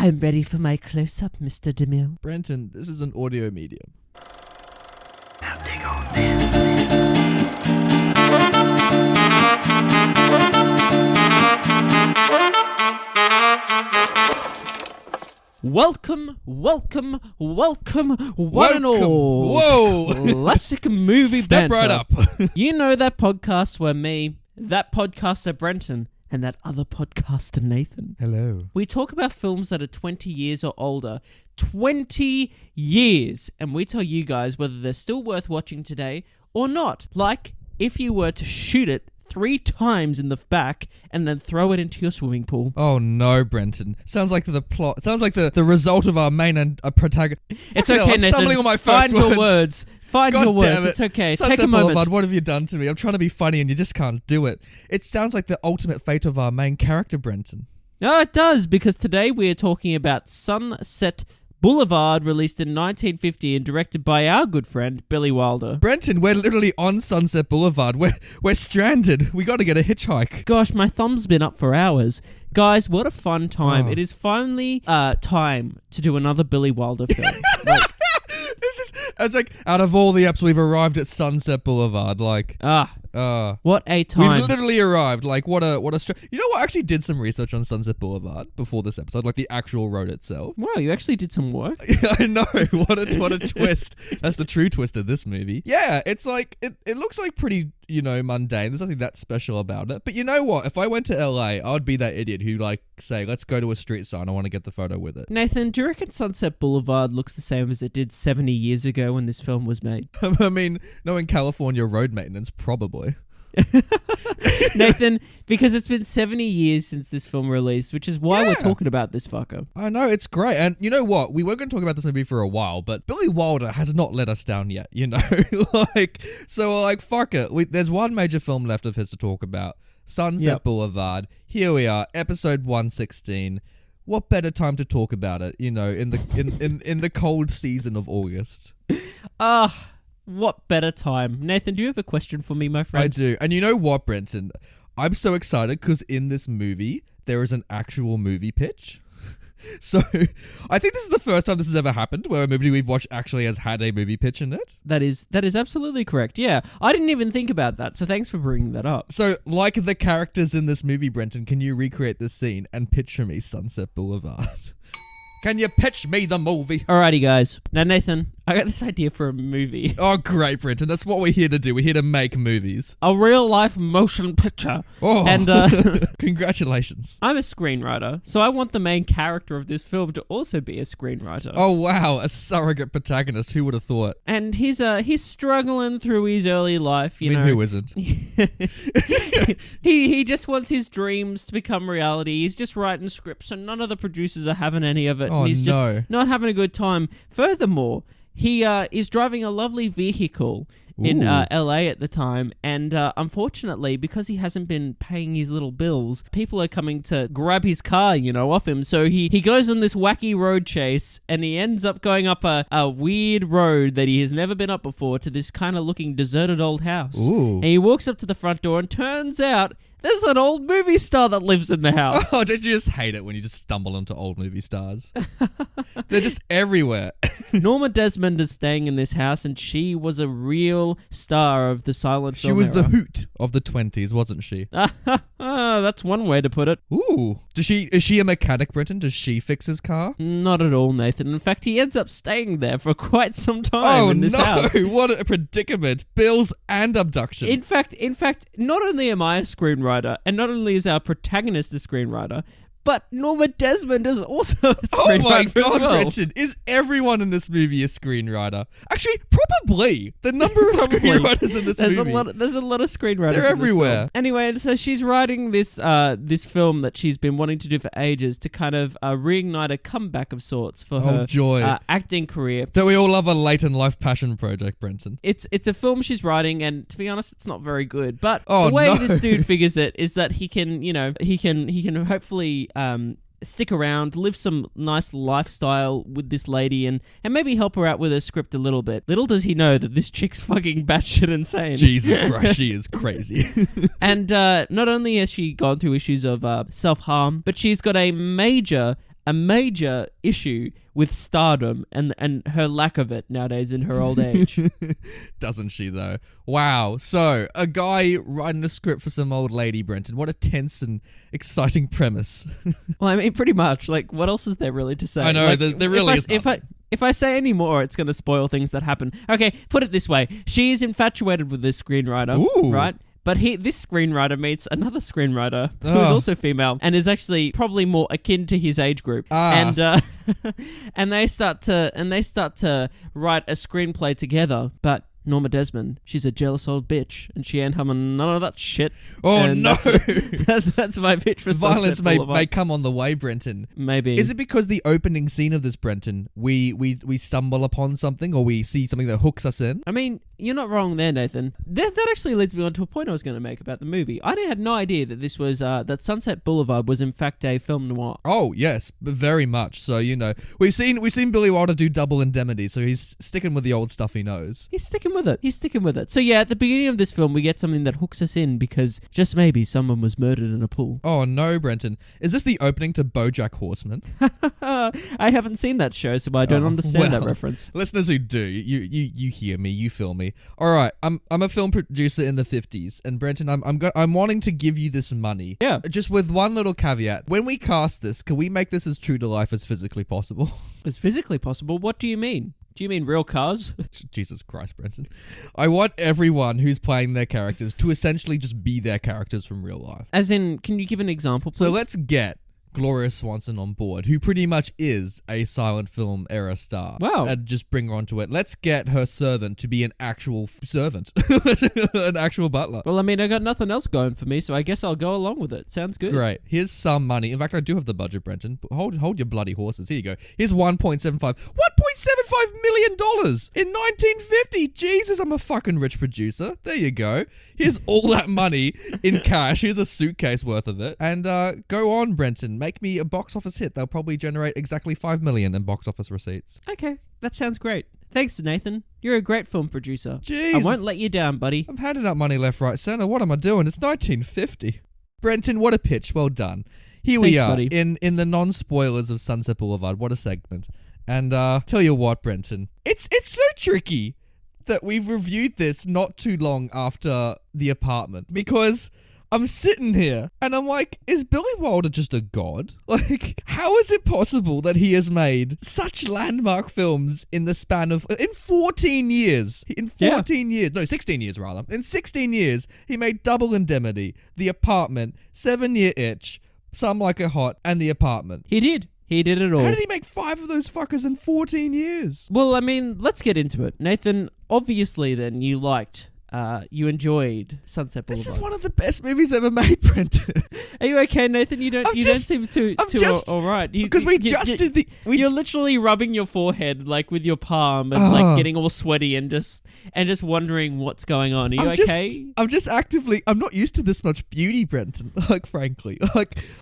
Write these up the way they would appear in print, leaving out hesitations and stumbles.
I'm ready for my close-up, Mr. DeMille. Brenton, this is an audio medium. Now dig on this. Welcome, one and all. Whoa! Classic movie Step banter. right up. You know that podcast where me, that podcaster Brenton, and that other podcaster Nathan, Hello. we talk about films that are 20 years or older. 20 years! And we tell you guys whether they're still worth watching today or not. Like, if you were to shoot it 3 times in the back and then throw it into your swimming pool. Oh no, Brenton. Sounds like the plot. Sounds like the result of our main and protagonist. It's okay, I'm Nathan. stumbling on my first Find words. your words. Find God your words. damn it. It's okay. Sunset Take a moment. Boulevard, what have you done to me? I'm trying to be funny and you just can't do it. It sounds like the ultimate fate of our main character, Brenton. No, it does, because today we are talking about Sunset Boulevard, released in 1950 and directed by our good friend Billy Wilder. Brenton, we're literally on Sunset Boulevard. We're stranded. We got to get a hitchhike. Gosh, my thumb's been up for hours. Guys, what a fun time. Oh. It is finally time to do another Billy Wilder film. It's like, out of all the apps, we've arrived at Sunset Boulevard. Like, What a time. we've literally arrived. Like, what a you know what? I actually did some research on Sunset Boulevard before this episode, like the actual road itself. Wow, you actually did some work. Yeah, I know. What a twist. That's the true twist of this movie. Yeah, it's like, it looks like pretty, mundane. There's nothing that special about it. But you know what? If I went to LA, I would be that idiot who say, let's go to a street sign. I want to get the photo with it. Nathan, do you reckon Sunset Boulevard looks the same as it did 70 years ago when this film was made? I mean, knowing California road maintenance, probably. Nathan, because it's been 70 years since this film released, which is why Yeah. we're talking about this fucker. I know, it's great. And you know what? We weren't going to talk about this movie for a while, but Billy Wilder has not let us down yet, fuck it. There's one major film left of his to talk about. Sunset Boulevard. Here we are, episode 116. What better time to talk about it, in the cold season of August? What better time? Nathan, do you have a question for me, my friend? I do. And you know what, Brenton? I'm so excited because in this movie, there is an actual movie pitch. So, I think this is the first time this has ever happened where a movie we've watched actually has had a movie pitch in it. That is absolutely correct. Yeah, I didn't even think about that, so thanks for bringing that up. So, like the characters in this movie, Brenton, can you recreate this scene and pitch for me Sunset Boulevard? Can you pitch me the movie? Alrighty, guys. Now, Nathan, I got this idea for a movie. Oh, great, Brenton. That's what we're here to do. We're here to make movies. A real-life motion picture. Oh, And congratulations. I'm a screenwriter, so I want the main character of this film to also be a screenwriter. Oh, wow. A surrogate protagonist. Who would have thought? And he's struggling through his early life, you know. Who isn't? He just wants his dreams to become reality. He's just writing scripts, and none of the producers are having any of it. Oh, and he's no. just not having a good time. Furthermore, he is driving a lovely vehicle in LA at the time, and unfortunately, because he hasn't been paying his little bills, people are coming to grab his car, off him. So he goes on this wacky road chase, and he ends up going up a weird road that he has never been up before to this kind of looking deserted old house. Ooh. And he walks up to the front door, and turns out there's an old movie star that lives in the house. Oh, don't you just hate it when you just stumble into old movie stars? They're just everywhere. Norma Desmond is staying in this house, and she was a real star of the silent film She was the era. hoot of the 20s, wasn't she? That's one way to put it. Ooh. Is she a mechanic, Brenton? Does she fix his car? Not at all, Nathan. In fact, he ends up staying there for quite some time in this house. Oh, no. What a predicament. Bills and abduction. In fact, not only am I a screenwriter, and not only is our protagonist a screenwriter, but Norma Desmond is also a screenwriter. Oh my as God, well. Richard. Is everyone in this movie a screenwriter? Actually, probably. The number of Probably. screenwriters in this There's movie. There's a lot of screenwriters. They're in this everywhere. film. Anyway, and so she's writing this film that she's been wanting to do for ages to kind of reignite a comeback of sorts for her joy. acting career. Don't we all love a late in life passion project, Brenton? It's a film she's writing, and to be honest, it's not very good. But Oh, the way no. this dude figures it is that he can hopefully stick around, live some nice lifestyle with this lady, and maybe help her out with her script a little bit. Little does he know that this chick's fucking batshit insane. Jesus Christ, she is crazy. And not only has she gone through issues of self-harm, but she's got a major a major issue with stardom and her lack of it nowadays in her old age. Doesn't she, though? Wow. So, a guy writing a script for some old lady, Brenton. What a tense and exciting premise. Well, I mean, pretty much. Like, what else is there really to say? I know, like, there really is nothing. If I say any more, it's going to spoil things that happen. Okay, put it this way. She is infatuated with this screenwriter, Ooh. right? But this screenwriter meets another screenwriter who is also female and is actually probably more akin to his age group. And and they start to write a screenplay together. But Norma Desmond, she's a jealous old bitch, and she ain't having none of that shit. Oh, and no. That's my pitch for Violence Sunset may come on the way, Brenton. Maybe. Is it because the opening scene of this, Brenton, we stumble upon something or we see something that hooks us in? I mean, you're not wrong there, Nathan. That actually leads me on to a point I was going to make about the movie. I had no idea that this was that Sunset Boulevard was in fact a film noir. Oh yes, very much. So we've seen Billy Wilder do Double Indemnity, so he's sticking with the old stuff he knows. He's sticking with it. So yeah, at the beginning of this film, we get something that hooks us in because just maybe someone was murdered in a pool. Oh no, Brenton, is this the opening to BoJack Horseman? I haven't seen that show, so I don't understand that reference. Listeners who do, you hear me, you feel me. All right, I'm a film producer in the 50s, and Brenton, I'm wanting to give you this money. Yeah. Just with one little caveat: when we cast this, can we make this as true to life as physically possible? As physically possible? What do you mean? Do you mean real cars? Jesus Christ, Brenton. I want everyone who's playing their characters to essentially just be their characters from real life. As in, can you give an example, please? So let's get Gloria Swanson on board, who pretty much is a silent film era star. Wow. And just bring her onto it. Let's get her servant to be an actual servant. An actual butler. Well, I mean, I got nothing else going for me, so I guess I'll go along with it. Sounds good. Great. Here's some money. In fact, I do have the budget, Brenton. Hold your bloody horses. Here you go. Here's $1.75 million in 1950. Jesus, I'm a fucking rich producer. There you go. Here's all that money in cash. Here's a suitcase worth of it. And go on, Brenton. Make me a box office hit. They'll probably generate exactly $5 million in box office receipts. Okay, that sounds great. Thanks, Nathan. You're a great film producer. Jeez. I won't let you down, buddy. I'm handing out money left, right, centre. What am I doing? It's 1950. Brenton, what a pitch. Well done. Here we are, buddy. in the non-spoilers of Sunset Boulevard. What a segment. And tell you what, Brenton, it's so tricky that we've reviewed this not too long after The Apartment, because I'm sitting here and I'm like, is Billy Wilder just a god? Like, how is it possible that he has made such landmark films in the span of, in 14 years? In 14 years, no, 16 years rather. In 16 years, he made Double Indemnity, The Apartment, 7-Year Itch, Some Like It Hot, and The Apartment. He did. He did it all. How did he make 5 of those fuckers in 14 years? Well, I mean, let's get into it. Nathan, obviously then you enjoyed Sunset Boulevard. This is one of the best movies ever made, Brenton. Are you okay, Nathan? You don't seem too all right. Because you're literally rubbing your forehead like with your palm and like getting all sweaty and just wondering what's going on. Are you okay? I'm not used to this much beauty, Brenton. Like, frankly,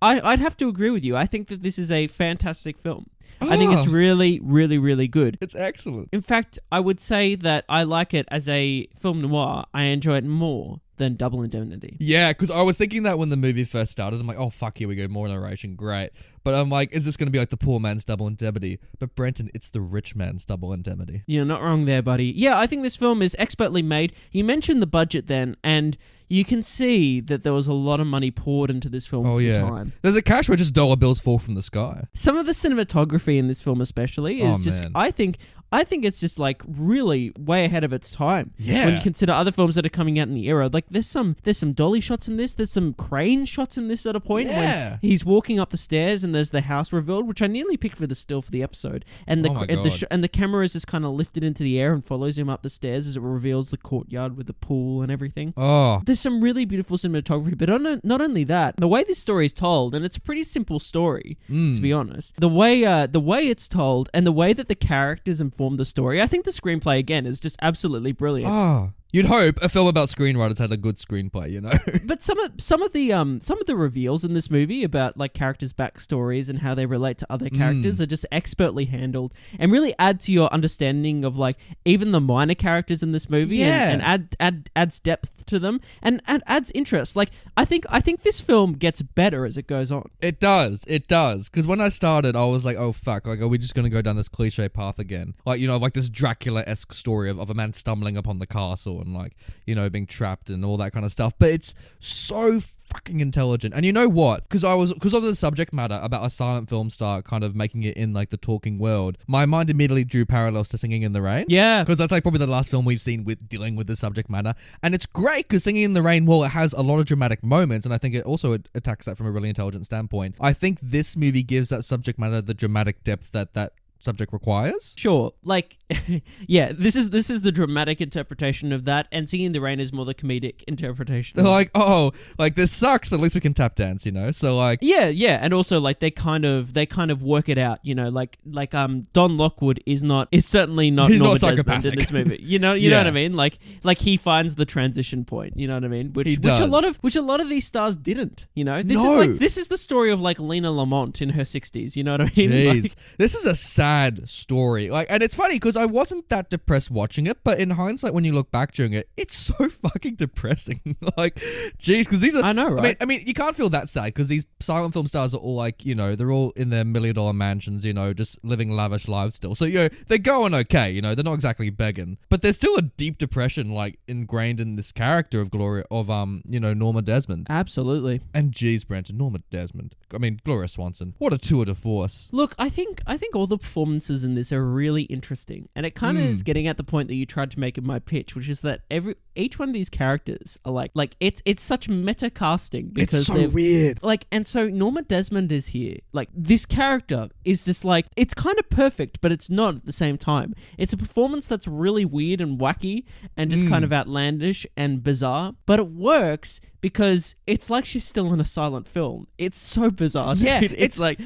I'd have to agree with you. I think that this is a fantastic film. I think it's really, really, really good. It's excellent. In fact, I would say that I like it as a film noir. I enjoy it more than Double Indemnity. Yeah, because I was thinking that when the movie first started. I'm like, oh, fuck, here we go, more narration, great. But I'm like, is this going to be like the poor man's Double Indemnity? But Brenton, it's the rich man's Double Indemnity. You're not wrong there, buddy. Yeah, I think this film is expertly made. You mentioned the budget then, and you can see that there was a lot of money poured into this film for the time. There's a cash where just dollar bills fall from the sky. Some of the cinematography in this film especially is man. I think it's just like really way ahead of its time. Yeah. When you consider other films that are coming out in the era. Like there's some dolly shots in this, there's some crane shots in this at a point when he's walking up the stairs and there's the house revealed, which I nearly picked for the still for the episode. And the camera is just kind of lifted into the air and follows him up the stairs as it reveals the courtyard with the pool and everything. Oh. There's some really beautiful cinematography, but not only that, the way this story is told, and it's a pretty simple story, to be honest. The way it's told and the way that the characters inform the story, I think the screenplay again is just absolutely brilliant. Oh. You'd hope a film about screenwriters had a good screenplay, you know. But some of the reveals in this movie about like characters' backstories and how they relate to other characters are just expertly handled and really add to your understanding of like even the minor characters in this movie and adds depth to them and adds interest. Like I think this film gets better as it goes on. It does. Because when I started, I was like, oh fuck, like are we just gonna go down this cliche path again? Like, you know, like this Dracula-esque story of a man stumbling upon the castle and like, you know, being trapped and all that kind of stuff. But it's so fucking intelligent. And you know what? Because of the subject matter about a silent film star kind of making it in like the talking world, my mind immediately drew parallels to Singing in the Rain. Yeah. Because that's like probably the last film we've seen with dealing with the subject matter. And it's great because Singing in the Rain, well, it has a lot of dramatic moments, and I think it also attacks that from a really intelligent standpoint. I think this movie gives that subject matter the dramatic depth that subject requires. Sure. Like, yeah, this is the dramatic interpretation of that, and Singing in the Rain is more the comedic interpretation. They're like, oh, like this sucks, but at least we can tap dance, you know? So like... Yeah, and also like they kind of work it out, you know, like Don Lockwood is certainly not He's Norma not Desmond in this movie. You know what I mean? Like he finds the transition point, you know what I mean? Which a lot of these stars didn't, you know? This is the story of like Lena Lamont in her 60s, you know what I mean? Jeez. Like, this is a sad story. Like, and it's funny because I wasn't that depressed watching it, but in hindsight, when you look back during it, it's so fucking depressing. Like, jeez, because these are... I know, right? I mean, you can't feel that sad because these silent film stars are all like, you know, they're all in their $1 million mansions, you know, just living lavish lives still. So, you know, they're going okay, you know, they're not exactly begging, but there's still a deep depression like ingrained in this character of you know, Norma Desmond. Absolutely. And geez, Brandon, Norma Desmond. I mean, Gloria Swanson. What a tour de force. Look, I think all the performances in this are really interesting, and it kind of is getting at the point that you tried to make in my pitch, which is that each one of these characters are like it's such meta casting because it's so weird. Like, and so Norma Desmond is here. Like, this character is just like, it's kind of perfect, but it's not at the same time. It's a performance that's really weird and wacky and just kind of outlandish and bizarre, but it works because it's like she's still in a silent film. It's so bizarre. Yeah, dude. It's like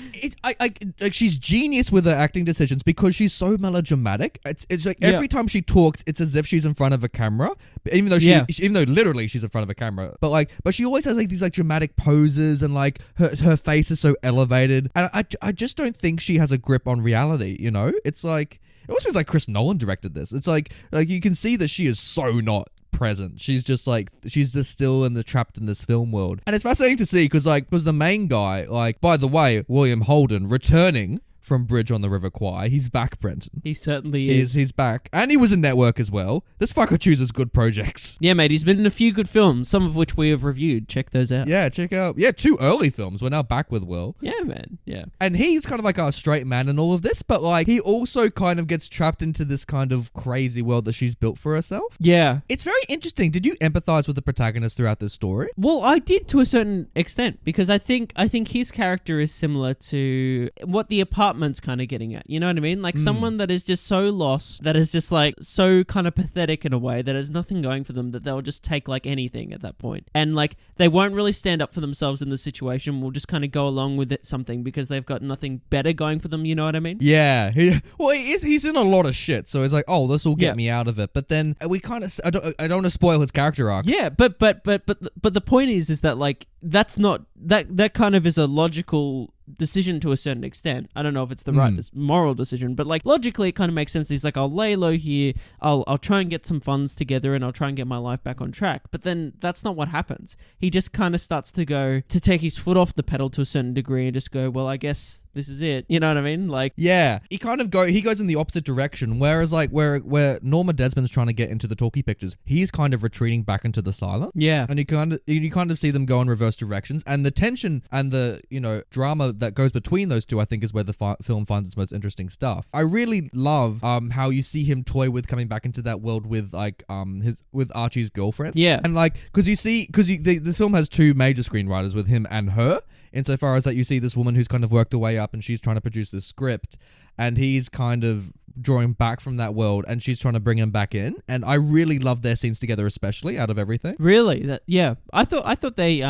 she's genius with her acting decisions because she's so melodramatic. It's like every time she talks, it's as if she's in front of a camera, even though literally she's in front of a camera. But she always has like these like dramatic poses and like her face is so elevated. And I just don't think she has a grip on reality. You know, it's like it almost feels like Chris Nolan directed this. It's like you can see that she is so not present. She's just like, she's just still trapped in this film world. And it's fascinating to see because the main guy, like, by the way, William Holden, returning from Bridge on the River Kwai. He's back, Brenton. He certainly is. He's back. And he was in Network as well. This fucker chooses good projects. Yeah, mate, he's been in a few good films, some of which we have reviewed. Check those out. Yeah, check out. Yeah, 2 early films. We're now back with Will. Yeah, man. Yeah. And he's kind of like a straight man in all of this, but like he also kind of gets trapped into this kind of crazy world that she's built for herself. Yeah. It's very interesting. Did you empathize with the protagonist throughout this story? Well, I did to a certain extent because I think his character is similar to what the apartment's kind of getting at. You know what I mean? Like someone that is just so lost, that is just like so kind of pathetic in a way, that has nothing going for them, that they'll just take like anything at that point. And like they won't really stand up for themselves in the situation. We'll just kind of go along with it something because they've got nothing better going for them. You know what I mean? Yeah. He's in a lot of shit. So it's like, oh, this will get me out of it. But then we kind of, I don't want to spoil his character arc. Yeah, but the point is that like that's not that kind of is a logical decision to a certain extent. I don't know if it's the right moral decision, but like logically it kind of makes sense. He's like, I'll lay low here, I'll try and get some funds together and I'll try and get my life back on track. But then that's not what happens. He just kind of starts to take his foot off the pedal to a certain degree and just go, well, I guess this is it. You know what I mean? Like, yeah, he goes in the opposite direction. Whereas like where Norma Desmond's trying to get into the talkie pictures, he's kind of retreating back into the silent. Yeah. And you kind of see them go in reverse directions, and the tension and the, you know, drama that goes between those two, I think, is where the film finds its most interesting stuff. I really love how you see him toy with coming back into that world with like with Archie's girlfriend. Yeah. And like because this film has 2 major screenwriters with him and her, insofar as that you see this woman who's kind of worked her way up and she's trying to produce this script, and he's kind of drawing back from that world and she's trying to bring him back in. And I really love their scenes together, especially out of everything. Really? I thought they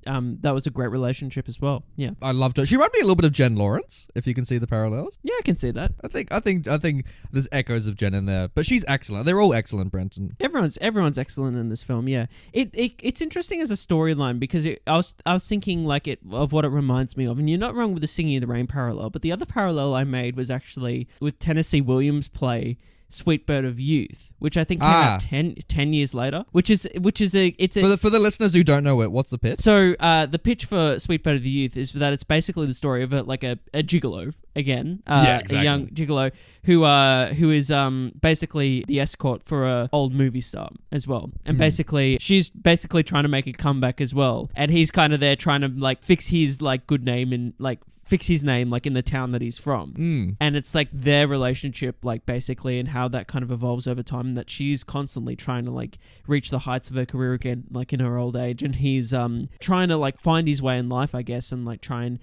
that was a great relationship as well. Yeah. I loved her. She reminded me a little bit of Jen Lawrence, if you can see the parallels. Yeah, I can see that. I think there's echoes of Jen in there, but she's excellent. They're all excellent, Brenton. Everyone's excellent in this film. Yeah, it's interesting as a storyline because I was thinking like of what it reminds me of, and you're not wrong with the Singing in the Rain parallel, but the other parallel I made was actually with Tennessee Williams' play Sweet Bird of Youth, which I think came out 10 years later, which is for the listeners who don't know it, what's the pitch? So the pitch for Sweet Bird of the Youth is that it's basically the story of a gigolo again, exactly. a young gigolo who is basically the escort for a old movie star as well, and basically she's basically trying to make a comeback as well, and he's kind of there trying to like fix his like good name and like fix his name like in the town that he's from, and it's like their relationship like basically and how that kind of evolves over time, that she's constantly trying to like reach the heights of her career again like in her old age, and he's trying to like find his way in life, I guess, and like try and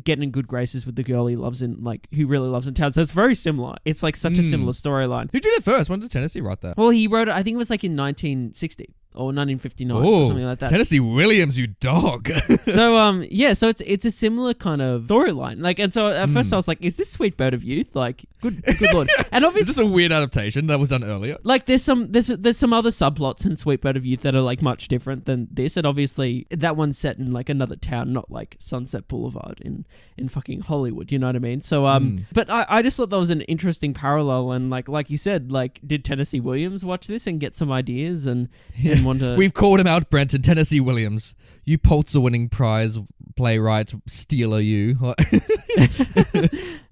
get in good graces with the girl he loves in like who really loves in town. So it's very similar. It's like such a similar storyline. Who did it first? When did Tennessee write that? Well, he wrote it, I think it was like in 1960 or 1959 or something like that. Tennessee Williams, you dog. So so it's a similar kind of storyline. Like, and so at first I was like, is this Sweet Bird of Youth? Like, good lord. And obviously, is this a weird adaptation that was done earlier? like there's some other subplots in Sweet Bird of Youth that are like much different than this, and obviously that one's set in like another town, not like Sunset Boulevard in fucking Hollywood, you know what I mean? So but I just thought that was an interesting parallel, and like you said, like did Tennessee Williams watch this and get some ideas and want to... We've called him out, Brenton. Tennessee Williams, you Pulitzer-winning prize playwright stealer, you.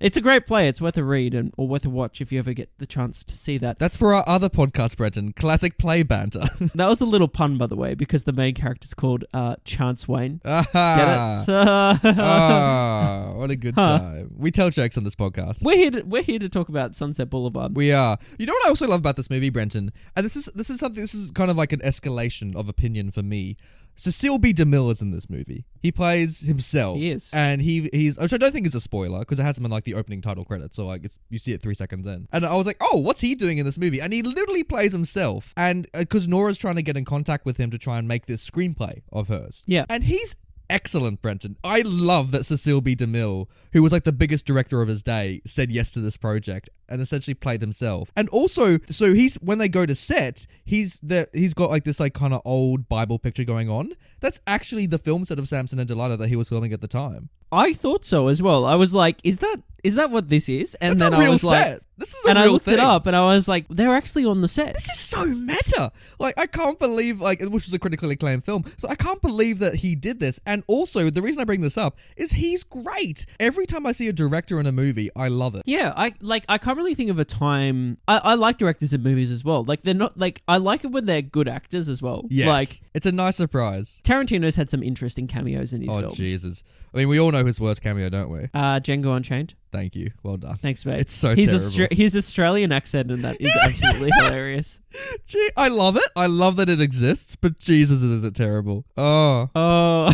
It's a great play. It's worth a read or worth a watch if you ever get the chance to see that. That's for our other podcast, Brenton. Classic play banter. That was a little pun, by the way, because the main character's called Chance Wayne. Aha. Get it? Oh, what a good time. We tell jokes on this podcast. We're here to talk about Sunset Boulevard. We are. You know what I also love about this movie, Brenton? And this is kind of like an escalation of opinion for me. Cecile B. DeMille is in this movie. He plays himself. He is. And he's, which I don't think is a spoiler because it has him in like the opening title credits. So like you see it 3 seconds in. And I was like, oh, what's he doing in this movie? And he literally plays himself. And because Nora's trying to get in contact with him to try and make this screenplay of hers. Yeah. And he's excellent, Brenton. I love that Cecile B. DeMille, who was like the biggest director of his day, said yes to this project and essentially played himself. And also, so when they go to set, he's got like this like kind of old Bible picture going on. That's actually the film set of Samson and Delilah that he was filming at the time. I thought so as well. I was like, is that what this is? And that's then a real I was set. like, this is a and real I looked thing. it up and I was like, they're actually on the set. This is so meta. Like, I can't believe, like, which was a critically acclaimed film. So I can't believe that he did this. And also, the reason I bring this up is he's great. Every time I see a director in a movie, I love it. Yeah, I can't really think of a time. I like directors in movies as well. Like, they're not like, I like it when they're good actors as well. Yes. Like, it's a nice surprise. Tarantino's had some interesting cameos in his films. Oh, Jesus. I mean, we all know his worst cameo, don't we? Django Unchained. Thank you. Well done. Thanks, mate. It's so terrible. His Australian accent and that is absolutely hilarious. Gee, I love it. I love that it exists, but Jesus, is it terrible. Oh.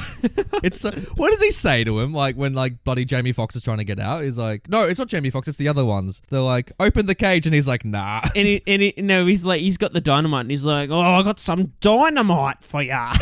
It's so... What does he say to him? Like, when, like, bloody Jamie Foxx is trying to get out, he's like... No, it's not Jamie Foxx, it's the other ones. They're like, open the cage, and he's like, nah. No, he's like, he's got the dynamite, and he's like, oh, I got some dynamite for ya.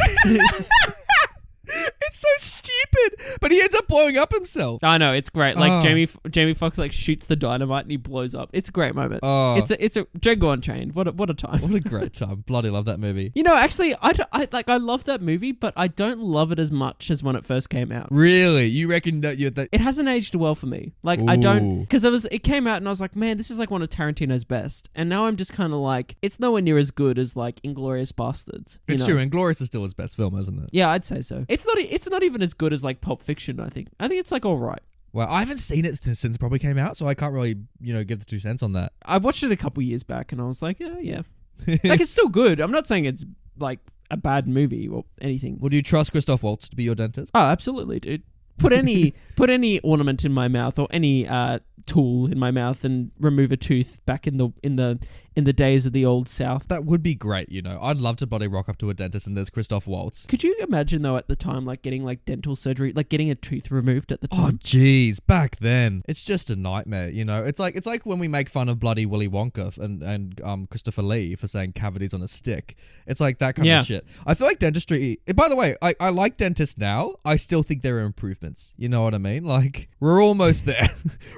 It's so stupid, but he ends up blowing up himself. I know, it's great. Like Jamie Foxx like shoots the dynamite and he blows up. It's a great moment. It's a Django Unchained. What a time. What a great time. Bloody love that movie. You know, actually, I love that movie, but I don't love it as much as when it first came out. Really? You reckon that it hasn't aged well for me. Like, Ooh. I don't, because it came out and I was like, man, this is like one of Tarantino's best. And now I'm just kind of like, it's nowhere near as good as like Inglourious Bastards. It's true. Inglourious is still his best film, isn't it? Yeah, I'd say so. It's not even as good as like Pulp Fiction, I think. I think it's like all right. Well, I haven't seen it since it probably came out, so I can't really, give the 2 cents on that. I watched it a couple years back and I was like, yeah. Like, it's still good. I'm not saying it's like a bad movie or anything. Would you trust Christoph Waltz to be your dentist? Oh, absolutely, dude. put any ornament in my mouth or any tool in my mouth and remove a tooth back in the days of the old South. That would be great, you know. I'd love to body rock up to a dentist and there's Christoph Waltz. Could you imagine though at the time, like getting like dental surgery, like getting a tooth removed at the Oh time? jeez, back then it's just a nightmare, you know. It's like when we make fun of bloody Willy Wonka and Christopher Lee for saying cavities on a stick. It's like that kind of shit. I feel like dentistry. By the way, I like dentists now. I still think there are improvements. You know what I mean? Like we're almost there.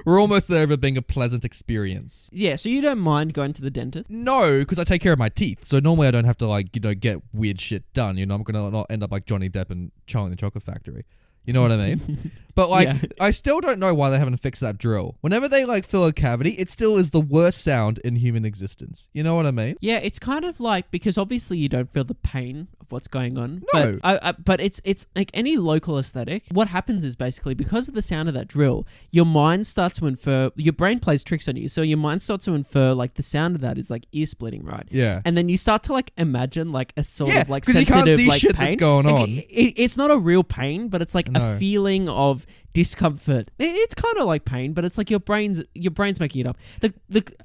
We're almost there of it being a pleasant experience. Yeah. So you don't mind going to the dentist? No, because I take care of my teeth. So normally I don't have to like, you know, get weird shit done. You know, I'm gonna not end up like Johnny Depp and Charlie in the Chocolate Factory. You know what I mean? But like, I still don't know why they haven't fixed that drill. Whenever they like fill a cavity, it still is the worst sound in human existence. You know what I mean? Yeah, it's kind of like, because obviously you don't feel the pain of what's going on. No. But it's like any local aesthetic. What happens is basically because of the sound of that drill, your mind starts to infer, your brain plays tricks on you. So your mind starts to infer like the sound of that is like ear splitting, right? Yeah. And then you start to like imagine like a sort of like 'cause you sensitive can't see like shit pain. that's going on. It's not a real pain, but it's like a feeling of discomfort. It's kind of like pain, but it's like your brain's making it up.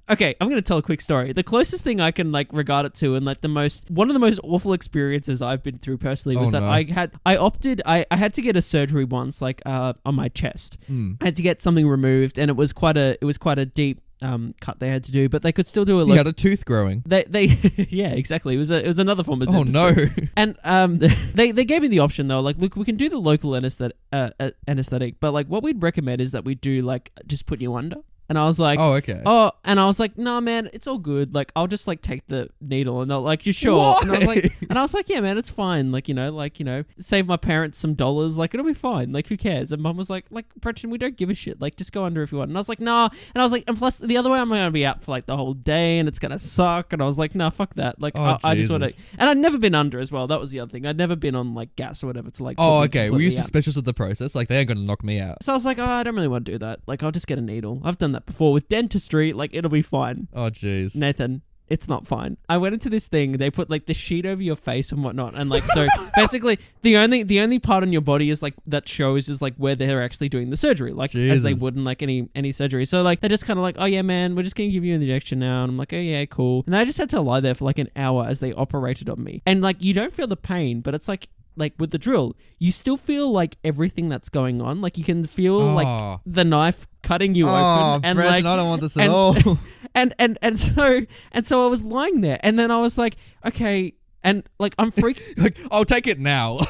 Okay, I'm gonna tell a quick story. The closest thing I can like regard it to, and like one of the most awful experiences I've been through personally was I had to get a surgery once, like on my chest. I had to get something removed, and it was quite a deep cut they had to do, but they could still do a. You had a tooth growing. They yeah, exactly. It was another form of dentistry. Oh no! And they gave me the option though, like, look, we can do the local anesthetic, but like what we'd recommend is that we do like just put you under. And I was like, oh, okay. Oh, and I was like, nah, man, it's all good. Like, I'll just like take the needle, and they're like, you sure? Why? And I was like, yeah, man, it's fine. Like, you know, save my parents some dollars. Like, it'll be fine. Like, who cares? And mum was like, Gretchen, we don't give a shit. Like, just go under if you want. And I was like, nah. And I was like, and plus the other way, I'm gonna be out for like the whole day, and it's gonna suck. And I was like, nah, fuck that. Like, I just want to. And I'd never been under as well. That was the other thing. I'd never been on like gas or whatever to like. Oh, okay. Were you suspicious of the process? Like, they ain't gonna knock me out. So I was like, I don't really want to do that. Like, I'll just get a needle. I've done that before with dentistry. Like, it'll be fine. Oh, jeez. Nathan, it's not fine. I went into this thing. They put like the sheet over your face and whatnot, and like so basically the only part on your body is like that shows is like where they're actually doing the surgery, like as they would in like any surgery. So like they're just kind of like, oh yeah, man, we're just gonna give you an injection now, and I'm like, oh yeah, cool. And I just had to lie there for like an hour as they operated on me, and like you don't feel the pain, but it's like with the drill, you still feel like everything that's going on. Like you can feel like the knife cutting you open. And Preston, like, I don't want this at all. And so I was lying there, and then I was like, okay. And like I'm freaking, like I'll take it now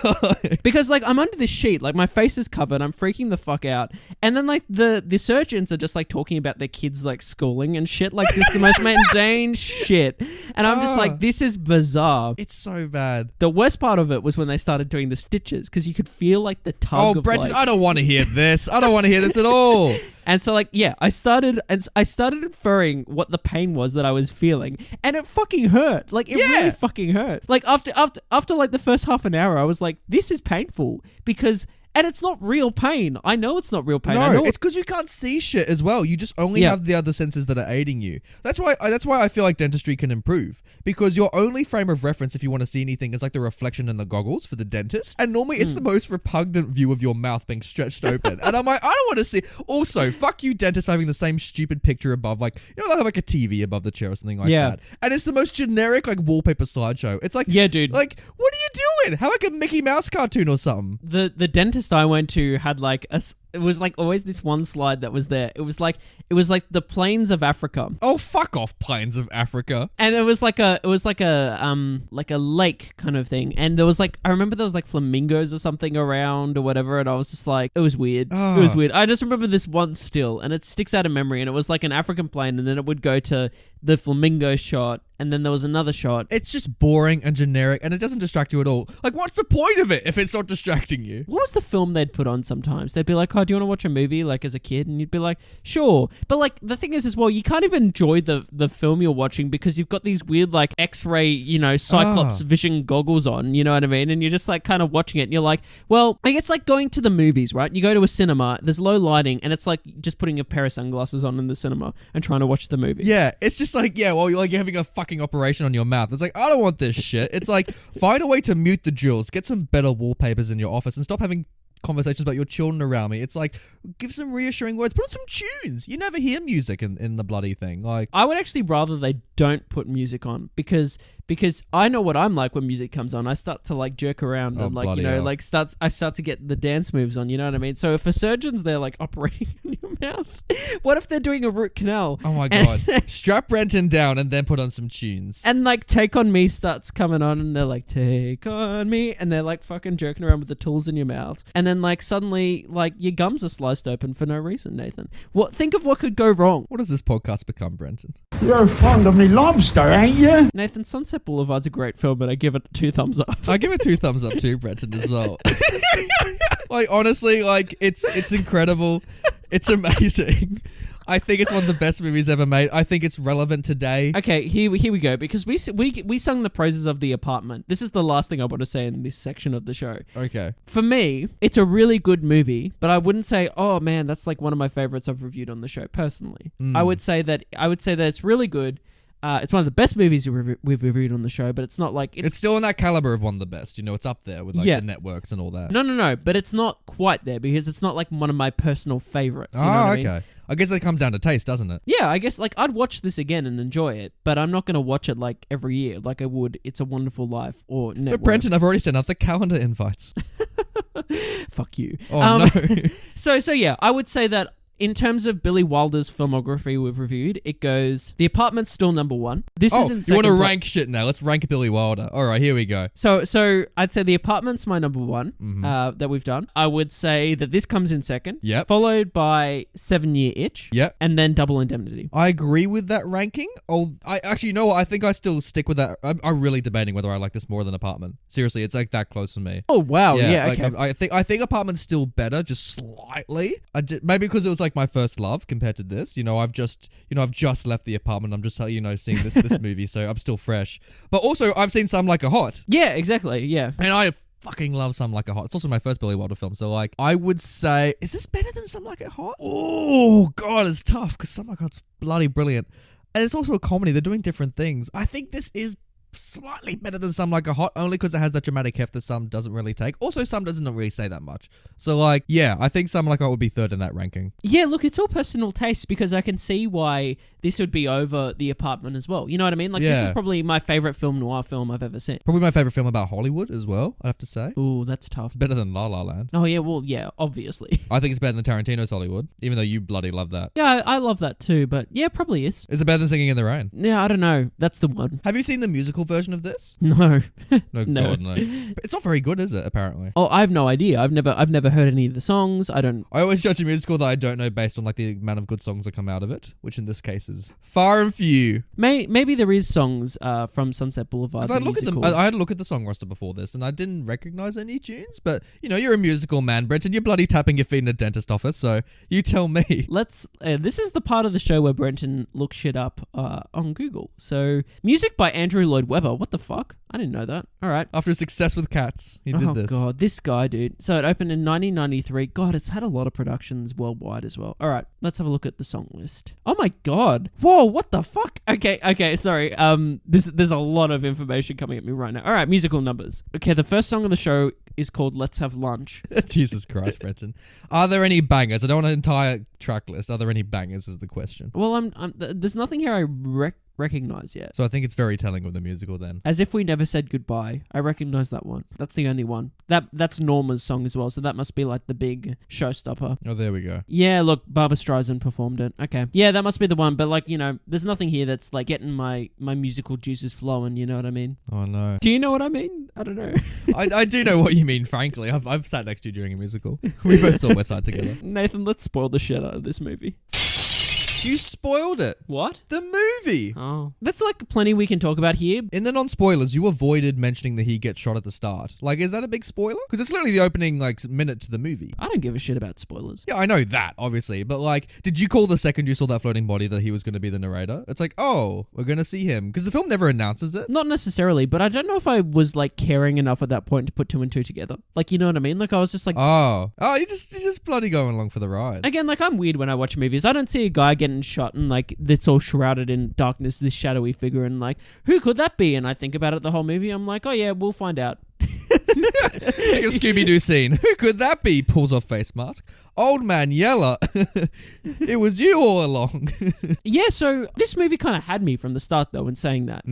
because like I'm under this sheet, like my face is covered. I'm freaking the fuck out, and then like the surgeons are just like talking about their kids like schooling and shit, like just the most mundane shit. And I'm just like, this is bizarre. It's so bad. The worst part of it was when they started doing the stitches, because you could feel like the tug. Oh, Brenton, I don't want to hear this. I don't want to hear this at all. And so, like, yeah, I started inferring what the pain was that I was feeling, and it fucking hurt. Like, it really fucking hurt. Like, after like the first half an hour, I was like, this is painful because. And it's not real pain. I know it's not real pain. No, it's because you can't see shit as well. You just only have the other senses that are aiding you. That's why I feel like dentistry can improve, because your only frame of reference if you want to see anything is like the reflection in the goggles for the dentist. And normally it's the most repugnant view of your mouth being stretched open. And I'm like, I don't want to see. Also, fuck you, dentist, for having the same stupid picture above, like, you know, they have like a TV above the chair or something like that. And it's the most generic like wallpaper slideshow. It's like, yeah, dude, like, what are you doing? Have like a Mickey Mouse cartoon or something. The dentist I went to had like it was like always this one slide that was there. It was like the plains of Africa. Oh, fuck off, plains of Africa. And it was like a lake kind of thing. And there was like, I remember there was like flamingos or something around or whatever. And I was just like, it was weird. Oh. It was weird. I just remember this one still, and it sticks out in memory. And it was like an African plain, and then it would go to the flamingo shot. And then there was another shot. It's just boring and generic, and it doesn't distract you at all. Like, what's the point of it if it's not distracting you? What was the film they'd put on sometimes? They'd be like, oh, do you want to watch a movie, like, as a kid? And you'd be like, sure. But, like, the thing is as well, you can't even enjoy the film you're watching because you've got these weird, like, X-ray, you know, Cyclops vision goggles on, you know what I mean? And you're just, like, kind of watching it, and you're like, well, like, it's like going to the movies, right? You go to a cinema, there's low lighting, and it's like just putting a pair of sunglasses on in the cinema and trying to watch the movie. Yeah, it's just like, well, you're having a fucking operation on your mouth. It's like, I don't want this shit. It's like, find a way to mute the jewels, get some better wallpapers in your office, and stop having conversations about your children around me. It's like, give some reassuring words. Put on some tunes. You never hear music in the bloody thing. Like, I would actually rather they don't put music on because I know what I'm like when music comes on. I start to like jerk around and like, you know, hell. like I start to get the dance moves on, you know what I mean? So if a surgeon's there like operating on your mouth, what if they're doing a root canal? oh my God. Strap Brenton down and then put on some tunes. And like Take On Me starts coming on and they're like, take on me. And they're like fucking jerking around with the tools in your mouth. And then like suddenly like your gums are sliced open for no reason, Nathan. Think of what could go wrong. What does this podcast become, Brenton? You're fond of me lobster, ain't you? Nathan, Sunset Boulevard's a great film, but I give it 2 thumbs up. I give it 2 thumbs up too, Brenton, as well. Like, honestly, like, it's incredible. It's amazing. I think it's one of the best movies ever made. I think it's relevant today. Okay, here we go, because we sung the praises of The Apartment. This is the last thing I want to say in this section of the show. Okay. For me, it's a really good movie, but I wouldn't say, oh man, that's like one of my favorites I've reviewed on the show personally. I would say that it's really good. It's one of the best movies we've reviewed on the show, but it's not like... It's still in that caliber of one of the best. You know, it's up there with like the networks and all that. No, but it's not quite there because it's not like one of my personal favorites. You know what I mean? Okay. I guess that comes down to taste, doesn't it? Yeah, I guess like I'd watch this again and enjoy it, but I'm not going to watch it like every year like I would It's a Wonderful Life or Network. But Brenton, I've already sent out the calendar invites. Fuck you. Oh, no. So yeah, I would say that in terms of Billy Wilder's filmography we've reviewed, it goes, The Apartment's still number 1. This isn't you want to second rank shit now? Let's rank Billy Wilder. All right, here we go. So I'd say The Apartment's my number 1 that we've done. I would say that this comes in second. Yep. Followed by 7 Year Itch. Yep. And then Double Indemnity. I agree with that ranking. Oh, I actually, you know what? I think I still stick with that. I'm really debating whether I like this more than Apartment. Seriously, it's like that close for me. Oh wow, yeah, like, okay. I think Apartment's still better, just slightly. Maybe because it was like my first love compared to this. You know, I've just left the apartment. I'm just seeing this movie, so I'm still fresh. But also, I've seen Some Like a Hot. Yeah, exactly. Yeah. And I fucking love Some Like a Hot. It's also my first Billy Wilder film, so like I would say, is this better than Some Like a Hot? Oh god, it's tough because Some Like a Hot's bloody brilliant, and it's also a comedy. They're doing different things. I think this is slightly better than Some Like a Hot, only because it has that dramatic heft that Some doesn't really take. Also, Some doesn't really say that much. So like, yeah, I think Some Like a Hot would be third in that ranking. Yeah, look, it's all personal taste because I can see why this would be over The Apartment as well. You know what I mean? Like, this is probably my favorite noir film I've ever seen. Probably my favorite film about Hollywood as well, I have to say. Ooh, that's tough. Better than La La Land. Oh, yeah, well, yeah, obviously. I think it's better than Tarantino's Hollywood, even though you bloody love that. Yeah, I love that too, but yeah, probably is. Is it better than Singing in the Rain? Yeah, I don't know. That's the one. Have you seen the musical version of this? No. No, No. God, no. But it's not very good, is it, apparently? Oh, I have no idea. I've never heard any of the songs. I always judge a musical that I don't know based on like the amount of good songs that come out of it, which in this case is far and few. Maybe there is songs from Sunset Boulevard. Because I had a look at the song roster before this, and I didn't recognize any tunes. But you know, you're a musical man, Brenton. You're bloody tapping your feet in a dentist office, so you tell me. This is the part of the show where Brenton looks shit up on Google. So, music by Andrew Lloyd Webber. What the fuck? I didn't know that. All right. After success with Cats, he did this. Oh god, this guy, dude. So it opened in 1993. God, it's had a lot of productions worldwide as well. All right, let's have a look at the song list. Oh my god. Whoa, what the fuck? Okay, sorry. There's a lot of information coming at me right now. All right, musical numbers. Okay, the first song of the show is called Let's Have Lunch. Jesus Christ, Brenton. Are there any bangers? I don't want an entire track list. Are there any bangers is the question. Well, there's nothing here I recognize yet. So I think it's very telling of the musical then. As If We Never Said Goodbye. I recognize that one. That's the only one. That's Norma's song as well, so that must be like the big showstopper. Oh, there we go. Yeah, look, Barbra Streisand performed it. Okay. Yeah, that must be the one, but like, you know, there's nothing here that's like getting my musical juices flowing, you know what I mean? Oh no. Do you know what I mean? I don't know. I do know what you mean, frankly. I've sat next to you during a musical. We both saw West Side together. Nathan, let's spoil the shit out of this movie. You spoiled it. What? The movie. Oh. That's like plenty we can talk about here. In the non-spoilers, you avoided mentioning that he gets shot at the start. Like, is that a big spoiler? Because it's literally the opening, like, minute to the movie. I don't give a shit about spoilers. Yeah, I know that, obviously. But, like, did you call the second you saw that floating body that he was going to be the narrator? It's like, oh, we're going to see him. Because the film never announces it. Not necessarily, but I don't know if I was, like, caring enough at that point to put 2 and 2 together. Like, you know what I mean? Like, I was just like... Oh, you're just bloody going along for the ride. Again, like, I'm weird when I watch movies. I don't see a guy getting shot and, like, that's all shrouded in darkness, this shadowy figure, and like, who could that be? And I think about it the whole movie. I'm like, oh yeah, we'll find out. It's like a Scooby-Doo scene. Who could that be? Pulls off face mask. Old man Yeller. It was you all along. Yeah, so this movie kind of had me from the start, though, in saying that.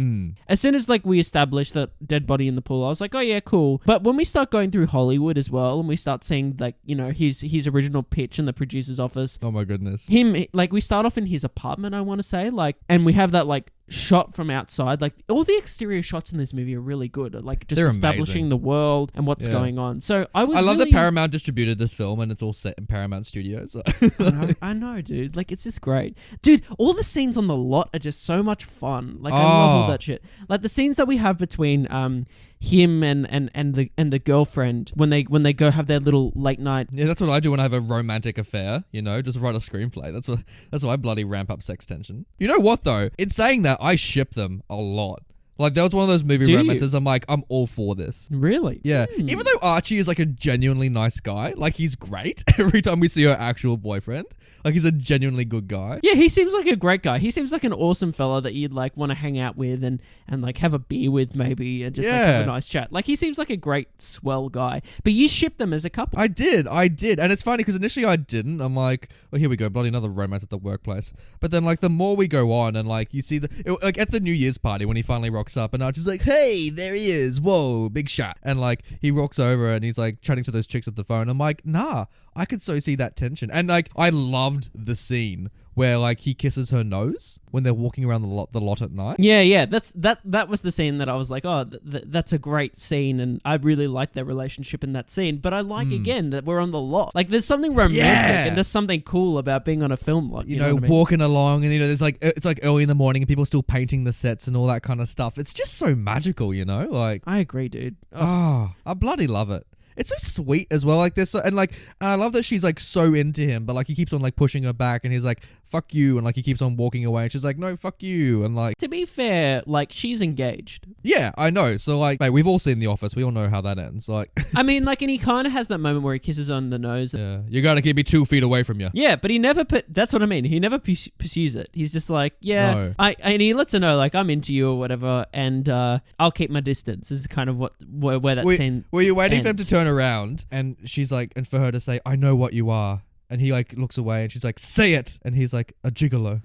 As soon as, like, we established that dead body in the pool, I was like, oh, yeah, cool. But when we start going through Hollywood as well, and we start seeing, like, you know, his original pitch in the producer's office. Oh, my goodness. Him, like, we start off in his apartment, I want to say, like, and we have that, like, shot from outside. Like, all the exterior shots in this movie are really good. Like, just They're establishing amazing. the world and what's going on. So I love really... that Paramount distributed this film and it's all set in Paramount Studios. I know, dude. Like, it's just great. Dude, all the scenes on the lot are just so much fun. Like, I love all that shit. Like, the scenes that we have between him and the girlfriend when they go have their little late night. Yeah, that's what I do when I have a romantic affair, you know, just write a screenplay. That's why I bloody ramp up sex tension. You know what though? In saying that, I ship them a lot. Like, that was one of those movie romances. I'm like, I'm all for this. Really? Yeah. Even though Archie is like a genuinely nice guy, like he's great every time we see her actual boyfriend. Like, he's a genuinely good guy. Yeah, he seems like a great guy. He seems like an awesome fella that you'd like want to hang out with and like have a beer with maybe and just like have a nice chat. Like, he seems like a great swell guy. But you ship them as a couple. I did. And it's funny because initially I didn't. I'm like, well, here we go, bloody another romance at the workplace. But then like the more we go on and like you see like at the New Year's party when he finally rocks up and Archie's like, hey, there he is. Whoa, big shot. And like he rocks over and he's like chatting to those chicks at the phone. I'm like, nah, I could so see that tension. And like I loved the scene where like he kisses her nose when they're walking around the lot at night. Yeah. That was the scene that I was like, oh, that's a great scene, and I really like their relationship in that scene. But I like again that we're on the lot. Like, there's something romantic and there's something cool about being on a film lot. You know what I mean? Walking along and there's like it's like early in the morning and people are still painting the sets and all that kind of stuff. It's just so magical, you know. Like, I agree, dude. I bloody love it. It's so sweet as well, like this, and I love that she's like so into him, but like he keeps on like pushing her back, and he's like, "Fuck you," and like he keeps on walking away, and she's like, "No, fuck you," and like. To be fair, like she's engaged. Yeah, I know. So like, mate, we've all seen The Office. We all know how that ends. Like, I mean, like, and he kind of has that moment where he kisses her on the nose. Yeah, you gotta keep me 2 feet away from you. Yeah, but he never that's what I mean. He never pursues it. He's just like, yeah, No. and he lets her know like I'm into you or whatever, and I'll keep my distance. Is kind of where that scene. Were you waiting ends. for him to turn around and she's like, and for her to say, "I know what you are," and he like looks away and she's like, "Say it," and he's like, "A gigolo."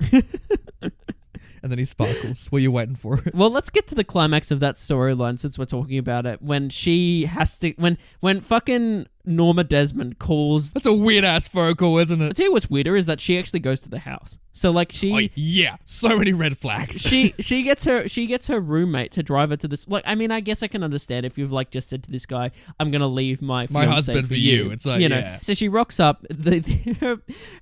And then he sparkles. Were you waiting for it? Well, let's get to the climax of that storyline since we're talking about it. When she has to, when fucking Norma Desmond calls. That's a weird ass phone call, isn't it? I'll tell you what's weirder is that she actually goes to the house. So like yeah, so many red flags. she gets her roommate to drive her to this. Like, I mean, I guess I can understand if you've like just said to this guy, "I'm gonna leave my husband for you." It's like, you know. yeah. So she rocks up.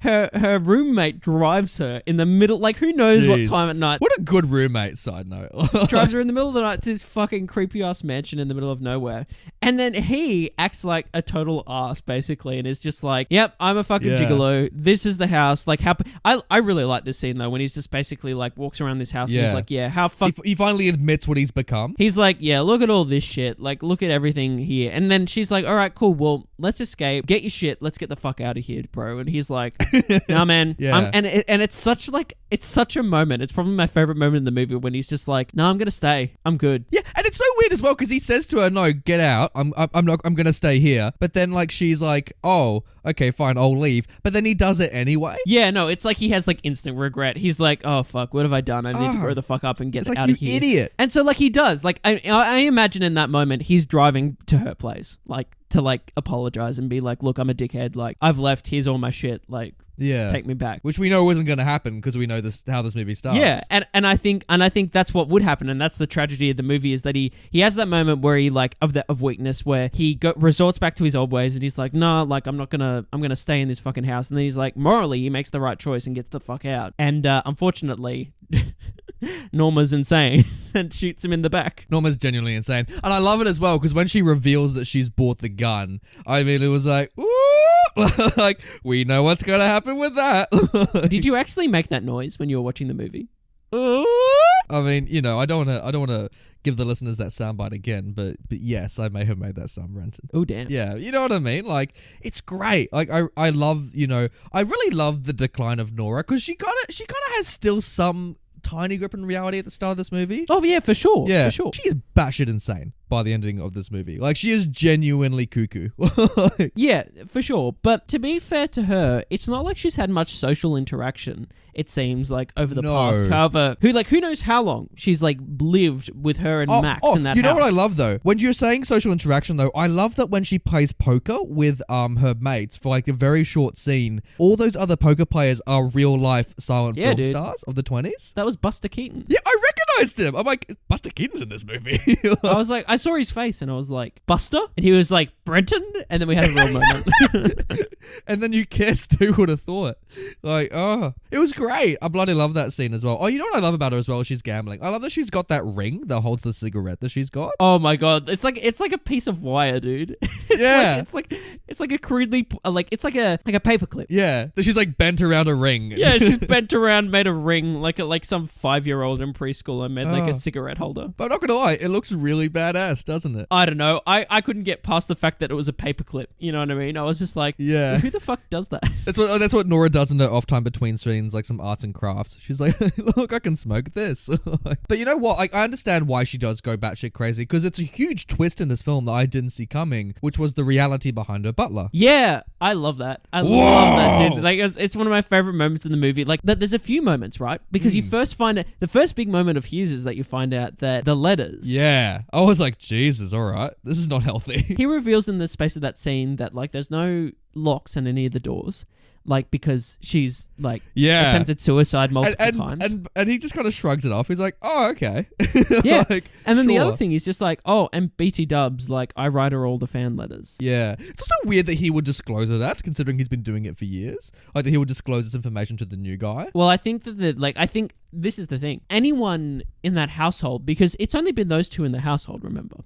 Her roommate drives her in the middle. Like, who knows what time at night? What a good roommate. Side note. Drives her in the middle of the night to this fucking creepy ass mansion in the middle of nowhere, and then he acts like a total ass basically, and is just like, "Yep, I'm a fucking gigolo. This is the house." Like, how I really like this scene though when he's just basically like walks around this house and he's like, "Yeah, how fuck." He finally admits what he's become. He's like, "Yeah, look at all this shit. Like, look at everything here." And then she's like, "All right, cool. Well, let's escape. Get your shit. Let's get the fuck out of here, bro." And he's like, "Nah, man." Yeah. And it's such a moment. It's probably my favorite moment in the movie when he's just like, "No, I'm gonna stay. I'm good." Yeah, and it's so weird as well because he says to her, "No, get out. I'm gonna stay here." But then like she's like, "Oh, okay, fine, I'll leave." But then he does it anyway. Yeah, no, it's like he has like instant regret. He's like, "Oh fuck, what have I done? I need to grow the fuck up and get It's like, out you of here." idiot. And so like he does. Like I imagine in that moment he's driving to her place, like to like apologize and be like, "Look, I'm a dickhead. Like I've left. Here's all my shit. Like, yeah, take me back." Which we know isn't going to happen because we know how this movie starts. Yeah, and I think that's what would happen, and that's the tragedy of the movie is that he has that moment where he like of weakness where he resorts back to his old ways and he's like, "Nah, like I'm gonna stay in this fucking house," and then he's like, morally he makes the right choice and gets the fuck out, and unfortunately. Norma's insane and shoots him in the back. Norma's genuinely insane. And I love it as well because when she reveals that she's bought the gun, I mean, it was like, ooh, like, we know what's going to happen with that. Did you actually make that noise when you were watching the movie? I mean, you know, I don't want to give the listeners that soundbite again, but yes, I may have made that sound, Renton. Oh, damn. Yeah, you know what I mean? Like, it's great. Like, I love, you know, I really love the decline of Nora because she kind of has still some tiny grip in reality at the start of this movie. Oh, yeah, for sure. Yeah, for sure. she is batshit insane. by the ending of this movie. Like, she is genuinely cuckoo. Yeah, for sure. But to be fair to her, it's not like she's had much social interaction, it seems like, over the past. However, who knows how long she's like lived with her and Max in that house. You know what I love though? When you're saying social interaction though, I love that when she plays poker with her mates for like a very short scene, all those other poker players are real life silent film stars of the 20s. That was Buster Keaton. Yeah, I recognized him. I'm like, Buster Keaton's in this movie. I was like, I saw his face and I was like, Buster? And he was like, Brenton? And then we had a real moment. And then you kissed. Who would have thought? Like, oh, it was great. I bloody love that scene as well. Oh, you know what I love about her as well? She's gambling. I love that she's got that ring that holds the cigarette that she's got. Oh my god, it's like a piece of wire, dude. It's like a crudely it's like a paperclip. Yeah, that she's like bent around a ring. Yeah, she's bent around, made a ring like some 5-year-old in preschool and made like a cigarette holder. But I'm not gonna lie, it looks really badass, doesn't it? I don't know. I couldn't get past the fact that it was a paperclip. You know what I mean? I was just like, yeah, who the fuck does that? That's what Nora does in her off time between scenes, like some arts and crafts. She's like, look, I can smoke this. But you know what? Like, I understand why she does go batshit crazy, because it's a huge twist in this film that I didn't see coming, which was the reality behind her butler. Yeah, I love that. I love that, dude. Like, it's one of my favorite moments in the movie. Like, there's a few moments, right? Because you first find out, the first big moment of his is that you find out that the letters. Yeah. I was like, Jesus, all right. This is not healthy. He reveals in the space of that scene that, like, there's no locks on any of the doors. Like, because she's, like, attempted suicide multiple times. And he just kind of shrugs it off. He's like, oh, okay. Yeah. Like, and then the other thing is just like, oh, and BT Dubs, like, I write her all the fan letters. Yeah. It's also weird that he would disclose her that, considering he's been doing it for years. Like, that he would disclose this information to the new guy. Well, I think that, this is the thing. Anyone in that household, because it's only been those two in the household, remember?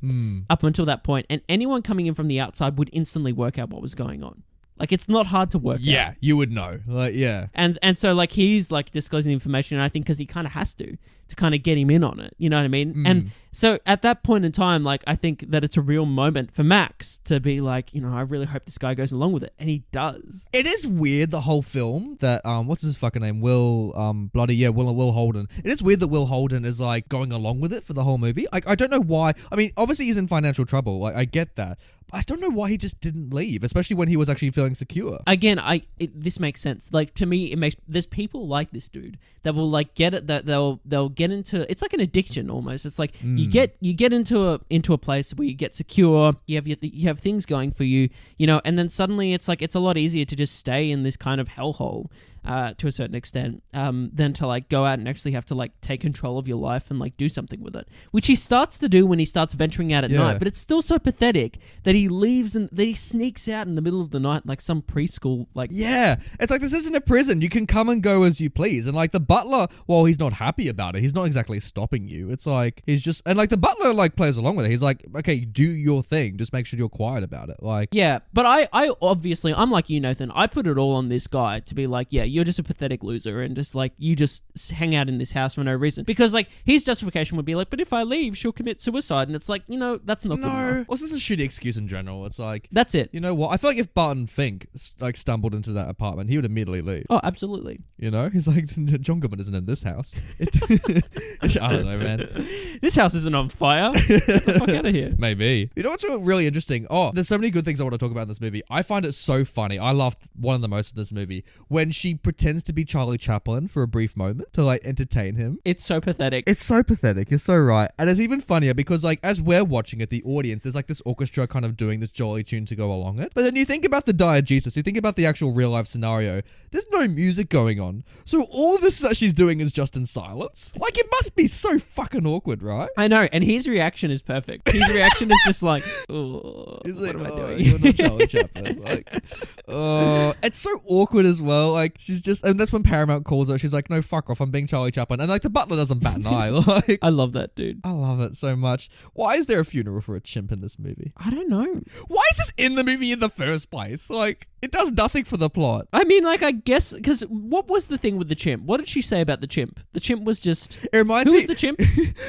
Up until that point. And anyone coming in from the outside would instantly work out what was going on. Like, it's not hard to work out. Yeah, you would know. Like, yeah. And so, like, he's, like, disclosing the information, and I think because he kind of has to kind of get him in on it. You know what I mean? And so, at that point in time, like, I think that it's a real moment for Max to be like, you know, I really hope this guy goes along with it. And he does. It is weird, the whole film, that, what's his fucking name? Will Holden. It is weird that Will Holden is, like, going along with it for the whole movie. Like, I don't know why. I mean, obviously he's in financial trouble. Like, I get that. I don't know why he just didn't leave, especially when he was actually feeling secure. Again, this makes sense. Like, to me, there's people like this dude that will, like, get it, that they'll get into, it's like an addiction almost. It's like you get into a place where you get secure, you have things going for you, you know, and then suddenly it's like it's a lot easier to just stay in this kind of hellhole. To a certain extent, than to like go out and actually have to like take control of your life and like do something with it, which he starts to do when he starts venturing out at night. But it's still so pathetic that he leaves and that he sneaks out in the middle of the night like some preschool. Like, yeah, it's like, this isn't a prison. You can come and go as you please. And like the butler, while he's not happy about it, he's not exactly stopping you. It's like he's just, and like the butler like plays along with it. He's like, okay, do your thing. Just make sure you're quiet about it. Like, yeah, but I obviously, I'm like you, Nathan. I put it all on this guy to be like, yeah, you're just a pathetic loser and just like you just hang out in this house for no reason, because like his justification would be like, but if I leave she'll commit suicide, and it's like, you know, that's not good enough. Well, this is a shitty excuse in general. It's like, that's it. You know what, I feel like if Barton Fink like stumbled into that apartment, he would immediately leave. Oh, absolutely. You know, he's like, John Goodman isn't in this house. I don't know, man. This house isn't on fire. Get the fuck out of here. Maybe. You know what's really interesting? Oh, there's so many good things I want to talk about in this movie. I find it so funny. I laughed one of the most in this movie when she pretends to be Charlie Chaplin for a brief moment to like entertain him. It's so pathetic. It's so pathetic. You're so right. And it's even funnier because like as we're watching it, the audience, there's like this orchestra kind of doing this jolly tune to go along it. But then you think about the diegesis, you think about the actual real life scenario, there's no music going on. So all this that she's doing is just in silence. Like, it must be so fucking awkward, right? I know. And his reaction is perfect. His reaction is just like, oh, what am I doing? You're not Charlie Chaplin. Like, it's so awkward as well. Like, she's just, and that's when Paramount calls her. She's like, no, fuck off. I'm being Charlie Chaplin. And like the butler doesn't bat an eye. Like, I love that, dude. I love it so much. Why is there a funeral for a chimp in this movie? I don't know. Why is this in the movie in the first place? Like, it does nothing for the plot. I mean, like, I guess, because what was the thing with the chimp? What did she say about the chimp? The chimp was just... It reminds who me... was the chimp?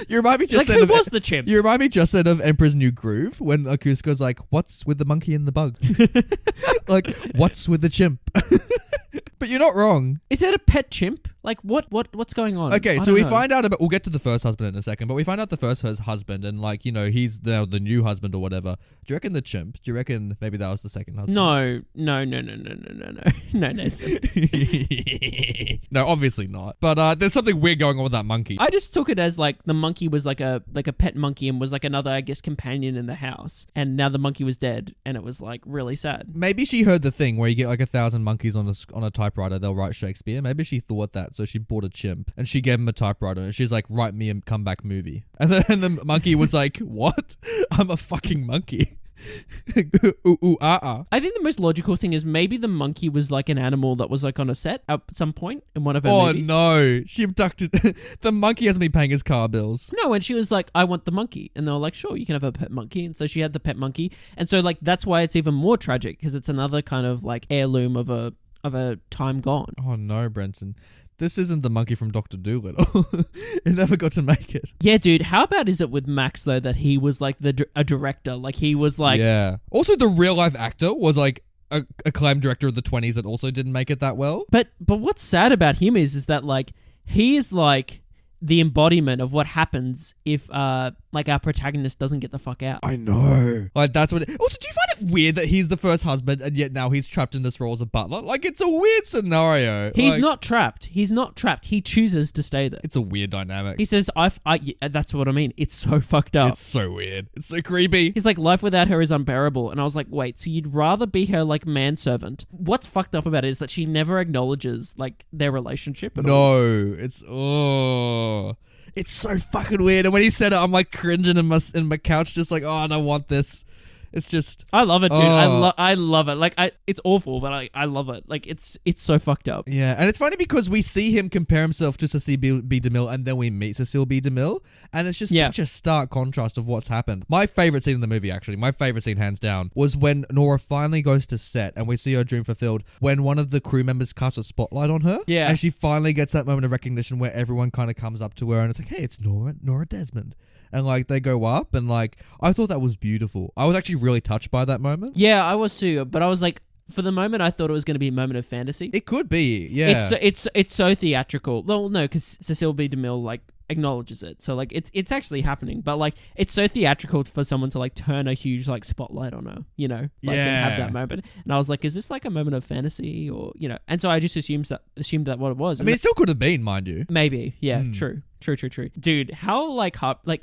You remind me just like, who was the chimp? You remind me just then of Emperor's New Groove, when Kuzco's like, what's with the monkey and the bug? Like, what's with the chimp? But you're not wrong. Is that a pet chimp? Like, what's going on? Okay, I so don't we know. find out about. We'll get to the first husband in a second, but we find out the first husband, and like he's the new husband or whatever. Do you reckon the chimp? Do you reckon maybe that was the second husband? No. No, obviously not. But there's something weird going on with that monkey. I just took it as like the monkey was like a pet monkey and was like another, I guess, companion in the house, and now the monkey was dead, and it was like really sad. Maybe she heard the thing where you get like 1,000 monkeys on a typewriter, they'll write Shakespeare. Maybe she thought that, so she bought a chimp and she gave him a typewriter and she's like, write me a comeback movie. And the monkey was like, what? I'm a fucking monkey. I think the most logical thing is maybe the monkey was like an animal that was like on a set at some point in one of her movies. Oh no, she abducted the monkey hasn't been paying his car bills. No, and she was like, I want the monkey, and they were like, sure, you can have a pet monkey, and so she had the pet monkey, and so like that's why it's even more tragic, because it's another kind of like heirloom of a time gone. Oh no, Brenton. This isn't the monkey from Dr. Dolittle. It never got to make it. Yeah, dude. How bad is it with Max though that he was like a director? Like he was like, yeah. Also, the real life actor was like a acclaimed director of the 20s that also didn't make it that well. But what's sad about him is that like he is like the embodiment of what happens if like our protagonist doesn't get the fuck out. I know. Like that's what also, do you find it weird that he's the first husband and yet now he's trapped in this role as a butler? Like it's a weird scenario. He's not trapped. He chooses to stay there. It's a weird dynamic. He says, yeah, that's what I mean. It's so fucked up. It's so weird. It's so creepy. He's like, life without her is unbearable. And I was like, wait, so you'd rather be her like manservant? What's fucked up about it is that she never acknowledges like their relationship at all. No, it's so fucking weird. And when he said it, I'm like cringing in my couch, just like, oh, I don't want this. It's just, I love it, dude. Oh. I love it. Like, it's awful, but I love it. Like, it's so fucked up. yeah. And it's funny because we see him compare himself to Cecile B. DeMille, and then we meet Cecile B. DeMille, and it's just such a stark contrast of what's happened. My favorite scene in the movie, actually, my favorite scene hands down, was when Nora finally goes to set and we see her dream fulfilled when one of the crew members casts a spotlight on her. Yeah. And she finally gets that moment of recognition where everyone kind of comes up to her and it's like, hey, it's Nora Desmond. And like they go up and like I thought that was beautiful. I was actually really touched by that moment. Yeah, I was too. But I was like, for the moment, I thought it was going to be a moment of fantasy. It could be, yeah. It's so theatrical. Well, no, because Cecile B. DeMille like acknowledges it. So like it's actually happening. But like it's so theatrical for someone to like turn a huge like spotlight on her, you know, like and have that moment. And I was like, is this like a moment of fantasy or you know? And so I just assumed that what it was. I mean, it still could have been, mind you. Maybe, yeah, true. Dude, how like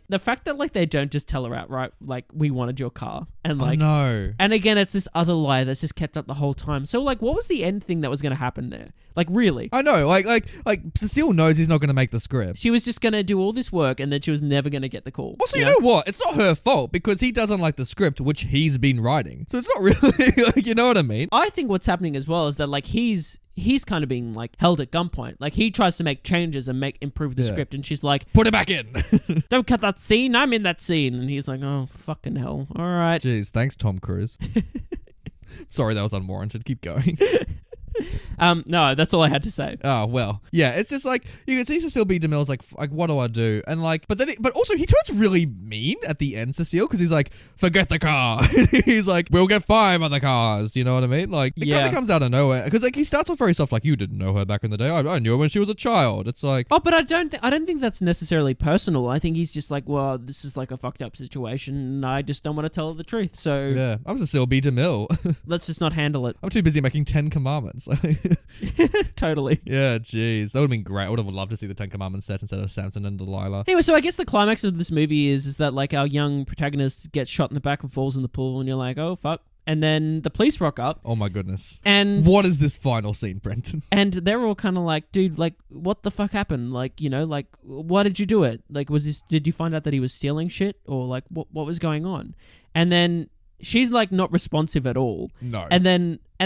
the fact that like they don't just tell her outright like we wanted your car and like no. And again it's this other lie that's just kept up the whole time. So like what was the end thing that was going to happen there? Like really? I know, like Cecile knows he's not going to make the script. She was just going to do all this work and then she was never going to get the call. Also, you know what? It's not her fault because he doesn't like the script which he's been writing. So it's not really like, you know what I mean? I think what's happening as well is that like he's kind of being like held at gunpoint. Like he tries to make changes and improve the script and she's like, put it back in. Don't cut that scene. I'm in that scene. And he's like, oh, fucking hell. All right. Jeez, thanks, Tom Cruise. Sorry, that was unwarranted. Keep going. No, that's all I had to say. Oh, well. Yeah, it's just like, you can see Cecile B. DeMille's like, what do I do? And like, but also he turns really mean at the end, Cecile, because he's like, forget the car. He's like, we'll get 5 other cars. You know what I mean? Like, it kind of comes out of nowhere. Because like, he starts off very soft, like, you didn't know her back in the day. I knew her when she was a child. It's like... Oh, but I don't think that's necessarily personal. I think he's just like, well, this is like a fucked up situation and I just don't want to tell her the truth. So... Yeah, I'm Cecile B. DeMille. Let's just not handle it. I'm too busy making 10 Commandments. Totally. Yeah, jeez. That would have been great. I would have loved to see the 10 Commandments set instead of Samson and Delilah. Anyway, so I guess the climax of this movie is that like our young protagonist gets shot in the back and falls in the pool and you're like, oh, fuck. And then the police rock up. Oh my goodness. And what is this final scene, Brenton? And they're all kind of like, dude, like, what the fuck happened? Like, you know, like, why did you do it? Like, did you find out that he was stealing shit? Or like, what was going on? And then she's like not responsive at all. No. And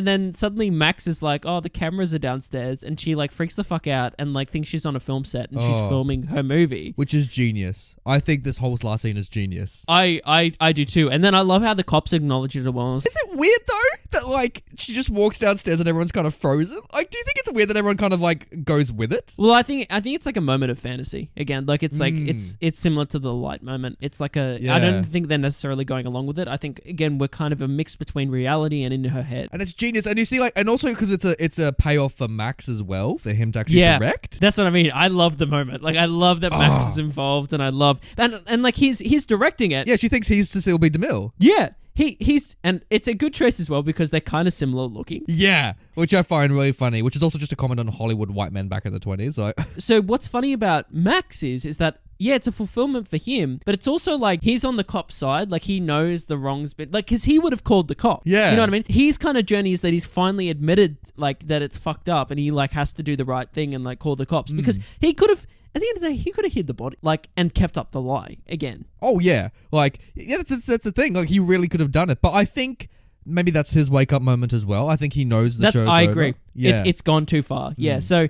then suddenly Max is like, oh, the cameras are downstairs, and she like freaks the fuck out and like thinks she's on a film set and she's filming her movie. Which is genius. I think this whole last scene is genius. I do too. And then I love how the cops acknowledge it as well. Is it weird though that like she just walks downstairs and everyone's kind of frozen? Like, do you think it's weird that everyone kind of like goes with it? Well, I think it's like a moment of fantasy again. Like it's like it's similar to the light moment. It's like I don't think they're necessarily going along with it. I think again we're kind of a mix between reality and in her head. And it's genius. And you see like, and also because it's a payoff for Max as well for him to actually direct. That's what I mean. I love the moment. Like I love that Max is involved, and I love and like he's directing it. Yeah, she thinks he's Cecile B. DeMille. Yeah. He's and it's a good choice as well because they're kind of similar looking. Yeah, which I find really funny, which is also just a comment on Hollywood white men back in the 20s. So what's funny about Max is that it's a fulfillment for him, but it's also like he's on the cop's side, like he knows the wrongs, but like because he would have called the cop. Yeah, you know what I mean. His kind of journey is that he's finally admitted like that it's fucked up, and he like has to do the right thing and like call the cops because he could have. At the end of the day, he could have hid the body, like, and kept up the lie again. Oh yeah, like that's the thing. Like he really could have done it, but I think maybe that's his wake up moment as well. I think he knows the show's I over. agree. Yeah. It's gone too far. Yeah. So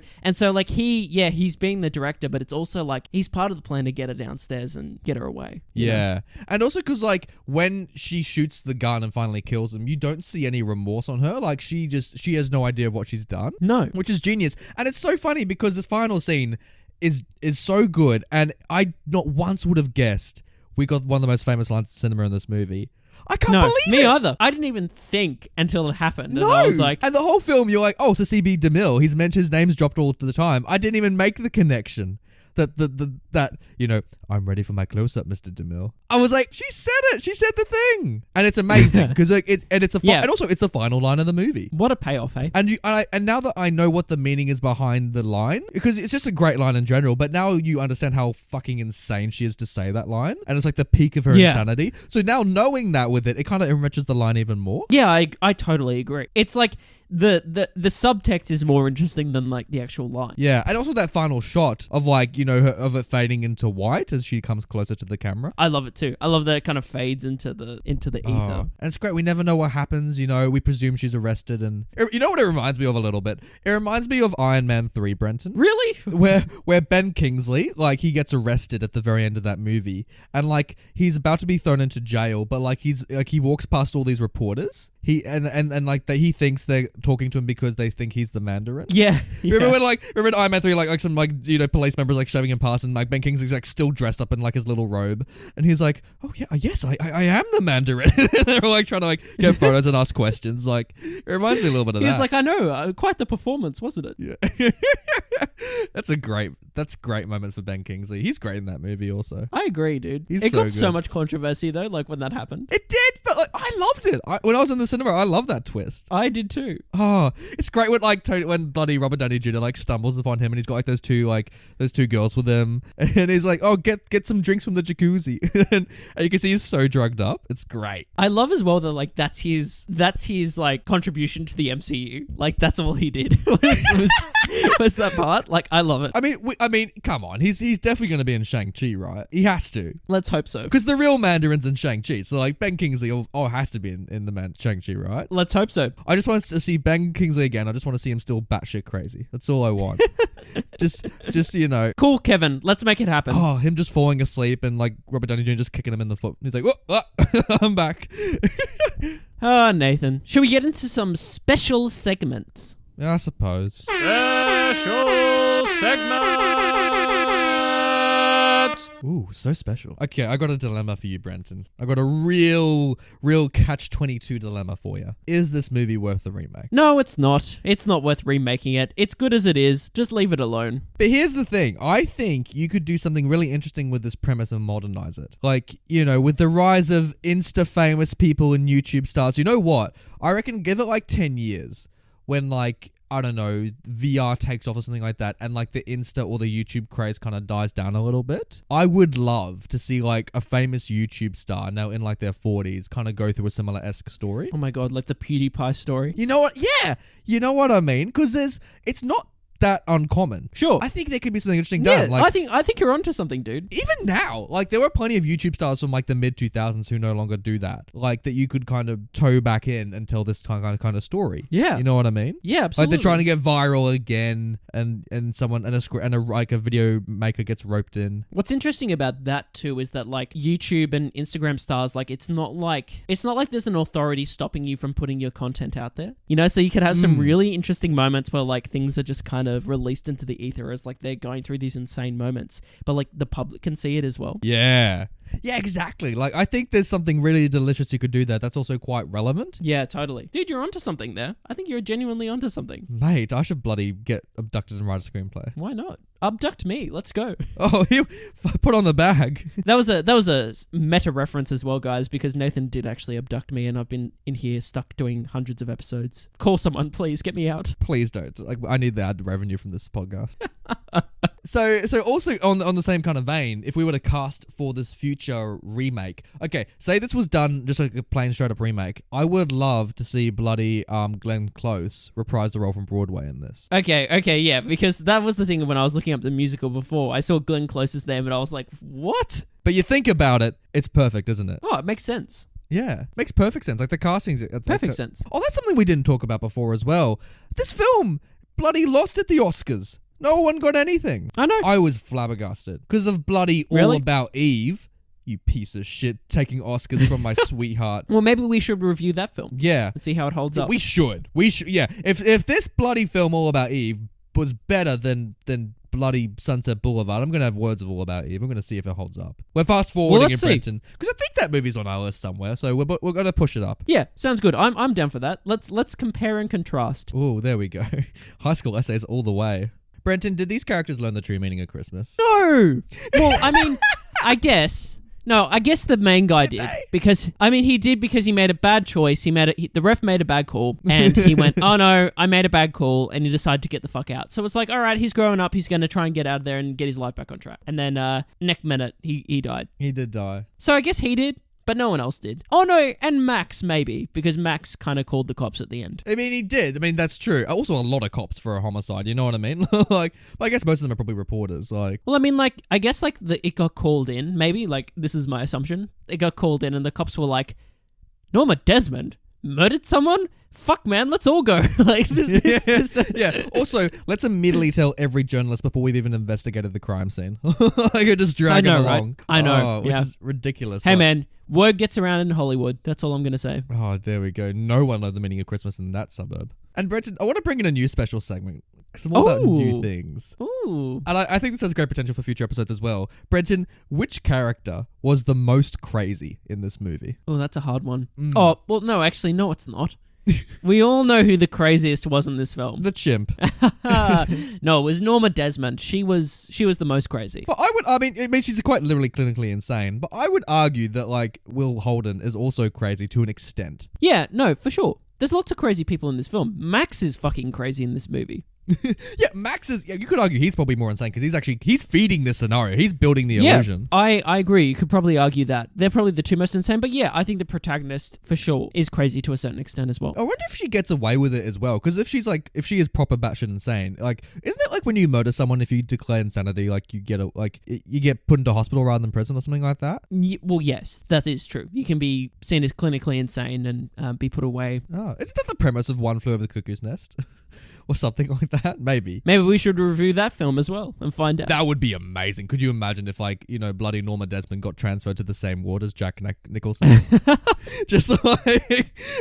like he's being the director, but it's also like he's part of the plan to get her downstairs and get her away. Yeah. And also because like when she shoots the gun and finally kills him, you don't see any remorse on her. Like she has no idea of what she's done. No. Which is genius. And it's so funny because this final scene is so good, and I not once would have guessed we got one of the most famous lines in cinema in this movie. I can't believe it. Me either. I didn't even think until it happened. No. And I was like, and the whole film, you're like, oh, it's a CB DeMille. He's meant his name's dropped all the time. I didn't even make the connection. That you know, I'm ready for my close up, Mr. DeMille. I was like, she said it. She said the thing, and it's amazing because and also it's the final line of the movie. What a payoff, eh? And now that I know what the meaning is behind the line, because it's just a great line in general, but now you understand how fucking insane she is to say that line, and it's like the peak of her insanity. So now knowing that with it kind of enriches the line even more. Yeah, I totally agree. It's like the subtext is more interesting than like the actual line. Yeah, and also that final shot of like, you know, of it fading into white as she comes closer to the camera. I love it too. I love that it kind of fades into the ether. And it's great. We never know what happens. You know, we presume she's arrested, and you know what it reminds me of a little bit. It reminds me of Iron Man 3, Brenton. Really? where Ben Kingsley, like, he gets arrested at the very end of that movie, and like he's about to be thrown into jail, but like he walks past all these reporters. He he thinks they're talking to him because they think he's the Mandarin. Yeah. Remember in Iron Man 3, like some like, you know, police members like shoving him past, and like Ben Kingsley's like still dressed up in like his little robe, and he's like, oh yeah, yes, I am the Mandarin. And they're all like trying to like get photos and ask questions. Like it reminds me a little bit of that. He's like, I know, quite the performance, wasn't it? Yeah. That's a great moment for Ben Kingsley. He's great in that movie also. I agree, dude. It got so much controversy though, like when that happened. It did, but like, I loved it. When I was in the cinema, I loved that twist. I did too. Oh, it's great when bloody Robert Downey Jr. like stumbles upon him, and he's got like those two girls with him, and he's like, oh, get some drinks from the jacuzzi, and you can see he's so drugged up. It's great. I love as well that like that's his like contribution to the MCU. Like that's all he did was that part. Like I love it. I mean, come on, he's definitely going to be in Shang-Chi, right? He has to. Let's hope so. Because the real Mandarin's in Shang-Chi, so like Ben Kingsley has to be in the Shang-Chi, right? Let's hope so. I just want to see Ben Kingsley again. I just want to see him still batshit crazy. That's all I want. just you know. Cool, Kevin. Let's make it happen. Oh, him just falling asleep and like Robert Downey Jr. just kicking him in the foot. He's like, whoa, I'm back. Nathan. Should we get into some special segments? Yeah, I suppose. Special segment. Ooh, so special. Okay, I got a dilemma for you, Brenton. I got a real catch-22 dilemma for you. Is this movie worth the remake? No, it's not. It's not worth remaking it. It's good as it is. Just leave it alone. But here's the thing. I think you could do something really interesting with this premise and modernize it. Like, you know, with the rise of Insta-famous people and YouTube stars, you know what? I reckon give it like 10 years. When like, I don't know, VR takes off or something like that, and like the Insta or the YouTube craze kind of dies down a little bit, I would love to see like a famous YouTube star now in like their 40s kind of go through a similar-esque story. Oh my God, like the PewDiePie story. You know what? Yeah! You know what I mean? Because it's not that uncommon. Sure. I think there could be something interesting Yeah, done. Like, I think you're onto something, dude. even now, like there were plenty of YouTube stars from like the mid 2000s who no longer do that. Like that you could kind of toe back in and tell this kind of story. Yeah. You know what I mean? Yeah, Like absolutely. they're trying to get viral again, and someone and a video maker gets roped in. What's interesting about that too is that like YouTube and Instagram stars, like it's not like there's an authority stopping you from putting your content out there. You know, so you could have some really interesting moments where like things are just kind of released into the ether as like they're going through these insane moments, but like the public can see it as well. Yeah. Yeah, exactly. Like, I think there's something really delicious you could do there that's also quite relevant. Yeah, totally. Dude, you're onto something there. I think you're genuinely onto something. Mate, I should bloody get abducted and write a screenplay. Why not? Abduct me. Let's go. Oh, you put on the bag. That was a meta reference as well, guys, because Nathan did actually abduct me, and I've been in here stuck doing hundreds of episodes. Call someone, please. Get me out. Please don't. Like, I need the ad revenue from this podcast. So also on the same kind of vein, if we were to cast for this future remake, okay, say this was done just like a plain straight up remake, I would love to see bloody Glenn Close reprise the role from Broadway in this. Okay, yeah, because that was the thing when I was looking up the musical before. I saw Glenn Close's name, and I was like, what? But you think about it, it's perfect, isn't it? Oh, it makes sense. Yeah, makes perfect sense. Like the castings, Perfect sense. Oh, that's something we didn't talk about before as well. This film bloody lost at the Oscars. No one got anything. I know. I was flabbergasted because of bloody All Really? About Eve. You piece of shit, taking Oscars from my sweetheart. Well, maybe we should review that film Yeah, and see how it holds up. we should. Yeah, if this bloody film All About Eve was better than bloody Sunset Boulevard, I'm gonna have words of All About Eve. I'm gonna see if it holds up. We're fast forwarding let's in see. Brenton because I think that movie's on our list somewhere. So we're gonna push it up. Yeah, sounds good. I'm down for that. Let's compare and contrast. Oh, there we go. High school essays all the way. Brenton, did these characters learn the true meaning of Christmas? No. Well, I mean, I guess. No, I guess the main guy did because he did because he made a bad choice. The ref made a bad call, and he went, "Oh no, I made a bad call," and he decided to get the fuck out. So it's like, all right, he's growing up. He's going to try and get out of there and get his life back on track. And then next minute, he died. He did die. So I guess he did, but no one else did. Oh no, and Max maybe, because Max kind of called the cops at the end. I mean, he did. I mean, that's true. Also, a lot of cops for a homicide. You know what I mean? Like, I guess most of them are probably reporters. Like, Well, I mean, like, I guess like it got called in. Maybe like this is my assumption. It got called in, and the cops were like, "Norma Desmond murdered someone? Fuck, man, let's all go." Like, this. yeah. Also, let's immediately tell every journalist before we've even investigated the crime scene. Like, just drag I know, them right? along. I know, Oh, which yeah. is ridiculous. Hey, Like, man, word gets around in Hollywood. That's all I'm gonna say. Oh, there we go. No one learned the meaning of Christmas in that suburb. And Brenton, I want to bring in a new special segment because I'm all about new Ooh. things. Ooh. And I think this has great potential for future episodes as well. Brenton, which character was the most crazy in this movie? Oh, that's a hard one. Oh, well, no, actually, no, it's not. We all know who the craziest was in this film. The chimp. No, it was Norma Desmond. She was the most crazy. But I mean, she's quite literally clinically insane. But I would argue that, like, Will Holden is also crazy to an extent. Yeah, no, for sure. There's lots of crazy people in this film. Max is fucking crazy in this movie. Yeah, Max is, you could argue he's probably more insane because he's feeding this scenario. He's building the illusion. I agree. You could probably argue that. They're probably the two most insane. But yeah, I think the protagonist, for sure, is crazy to a certain extent as well. I wonder if she gets away with it as well. Because if she is proper batshit insane, like, isn't it like when you murder someone, if you declare insanity, like, you get put into hospital rather than prison or something like that? Well, yes, that is true. You can be seen as clinically insane and be put away. Oh, isn't that the premise of One Flew Over the Cuckoo's Nest? Or something like that, maybe. Maybe we should review that film as well and find out. That would be amazing. Could you imagine if, like, bloody Norma Desmond got transferred to the same ward as Jack Nicholson? Just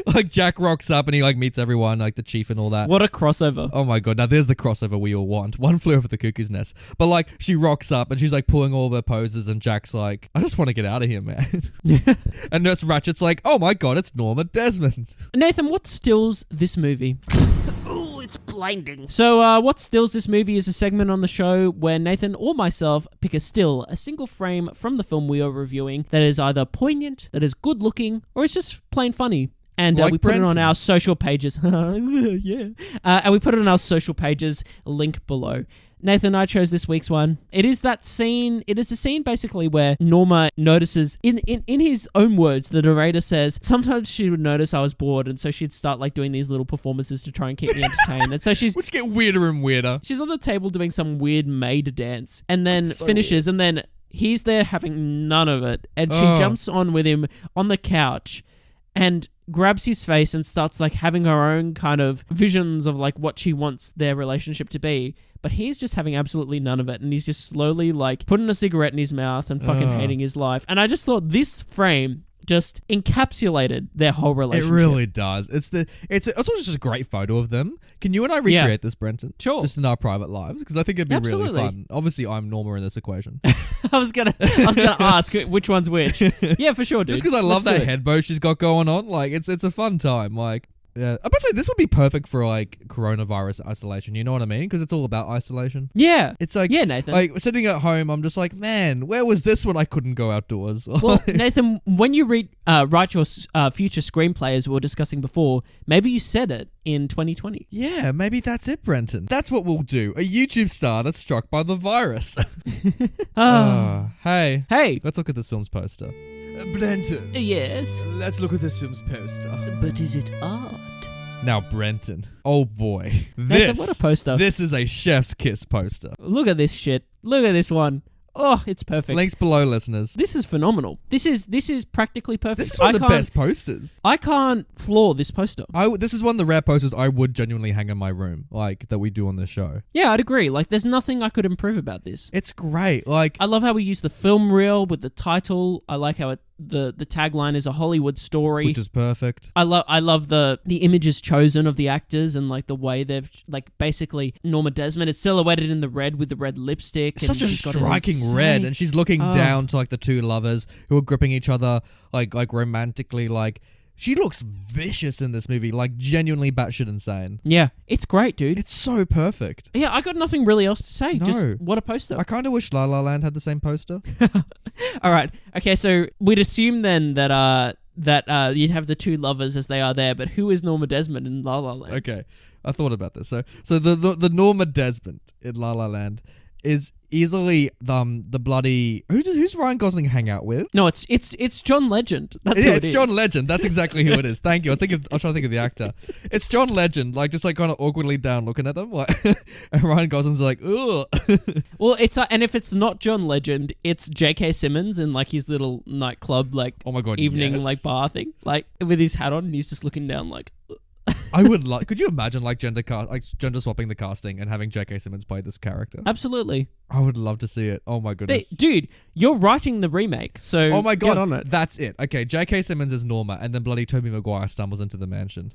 like Jack rocks up and he, like, meets everyone, like the chief and all that. What a crossover. Oh my god, now there's the crossover we all want. One Flew Over the Cuckoo's Nest. But, like, she rocks up and she's, like, pulling all of her poses and Jack's like, I just want to get out of here, man. And Nurse Ratchet's like, oh my god, it's Norma Desmond. Nathan, what stills this movie? Ooh, it's blinding. So, what stills this movie is a segment on the show where Nathan or myself pick a single frame from the film we are reviewing that is either poignant, that is good looking, or it's just plain funny. And Like we put it on Brenton. our social pages. Yeah. And we put it on our social pages, link below. Nathan, I chose this week's one. It is that scene. It is a scene basically where Norma notices, in his own words, the narrator says, sometimes she would notice I was bored, and so she'd start like doing these little performances to try and keep me entertained. And so Which get weirder and weirder. she's on the table doing some weird maid dance, and then That's so finishes, and then he's there having none of it, and she jumps on with him on the couch, and grabs his face and starts like having her own kind of visions of like what she wants their relationship to be. But he's just having absolutely none of it, and he's just slowly like putting a cigarette in his mouth and fucking hating his life. And I just thought this frame just encapsulated their whole It relationship. really does. It's also just a great photo of them. Can you and I recreate this, Brenton? Sure. Just in our private lives, because I think it'd be Absolutely. really fun. Obviously, I'm Norma in this equation. I was gonna ask which one's which. Yeah, for sure, dude. Just because I love Let's that do it. head bow she's got going on. Like, it's a fun time. Like, yeah. I'm about to say this would be perfect for like coronavirus isolation. You know what I mean? Because it's all about isolation. Yeah. It's like, Yeah, Nathan. Like sitting at home, I'm just like, man, where was this when I couldn't go outdoors? Well, Nathan, when you write your future screenplay, as we were discussing before, maybe you said it in 2020. Yeah, maybe that's it, Brenton. That's what we'll do. A YouTube star that's struck by the virus. Hey. Hey. Let's look at this film's poster. Brenton. Yes. Let's look at this film's poster. But is it art? Now, Brenton. Oh boy. Nathan, what a poster. This is a chef's kiss poster. Look at this shit. Look at this one. Oh, it's perfect. Links below, listeners. This is phenomenal. This is practically perfect. This is one of the best posters. I can't flaw this poster. This is one of the rare posters I would genuinely hang in my room, like that we do on this show. Yeah, I'd agree. Like, there's nothing I could improve about this. It's great. Like, I love how we use the film reel with the title. I like how the tagline is a Hollywood story, which is perfect. I love the images chosen of the actors and like the way they've like basically Norma Desmond is silhouetted in the red with the red lipstick. It's such a she's got an striking insane- red, and she's looking down to like the two lovers who are gripping each other like romantically. Like, she looks vicious in this movie, like genuinely batshit insane. Yeah, it's great, dude. It's so perfect. Yeah, I got nothing really else to say. No. Just what a poster. I kind of wish La La Land had the same poster. All right. Okay, so we'd assume then that you'd have the two lovers as they are there, but who is Norma Desmond in La La Land? Okay, I thought about this. So the Norma Desmond in La La Land is easily the bloody who's Ryan Gosling hang out with? No, it's John Legend. That's who it It's is. John Legend. That's exactly who it is. Thank you. I'm trying to think of the actor. It's John Legend, like just like kind of awkwardly down looking at them, like, and Ryan Gosling's like, ugh. Well, it's and if it's not John Legend, it's J.K. Simmons in like his little nightclub, like Oh my God, evening yes. like bar thing, like with his hat on, and he's just looking down like. I would like. Could you imagine like gender swapping the casting and having J.K. Simmons play this character? Absolutely. I would love to see it. Oh my goodness. Dude, you're writing the remake, so Oh my God, get on it. that's it. Okay, J.K. Simmons is Norma, and then bloody Tobey Maguire stumbles into the mansion.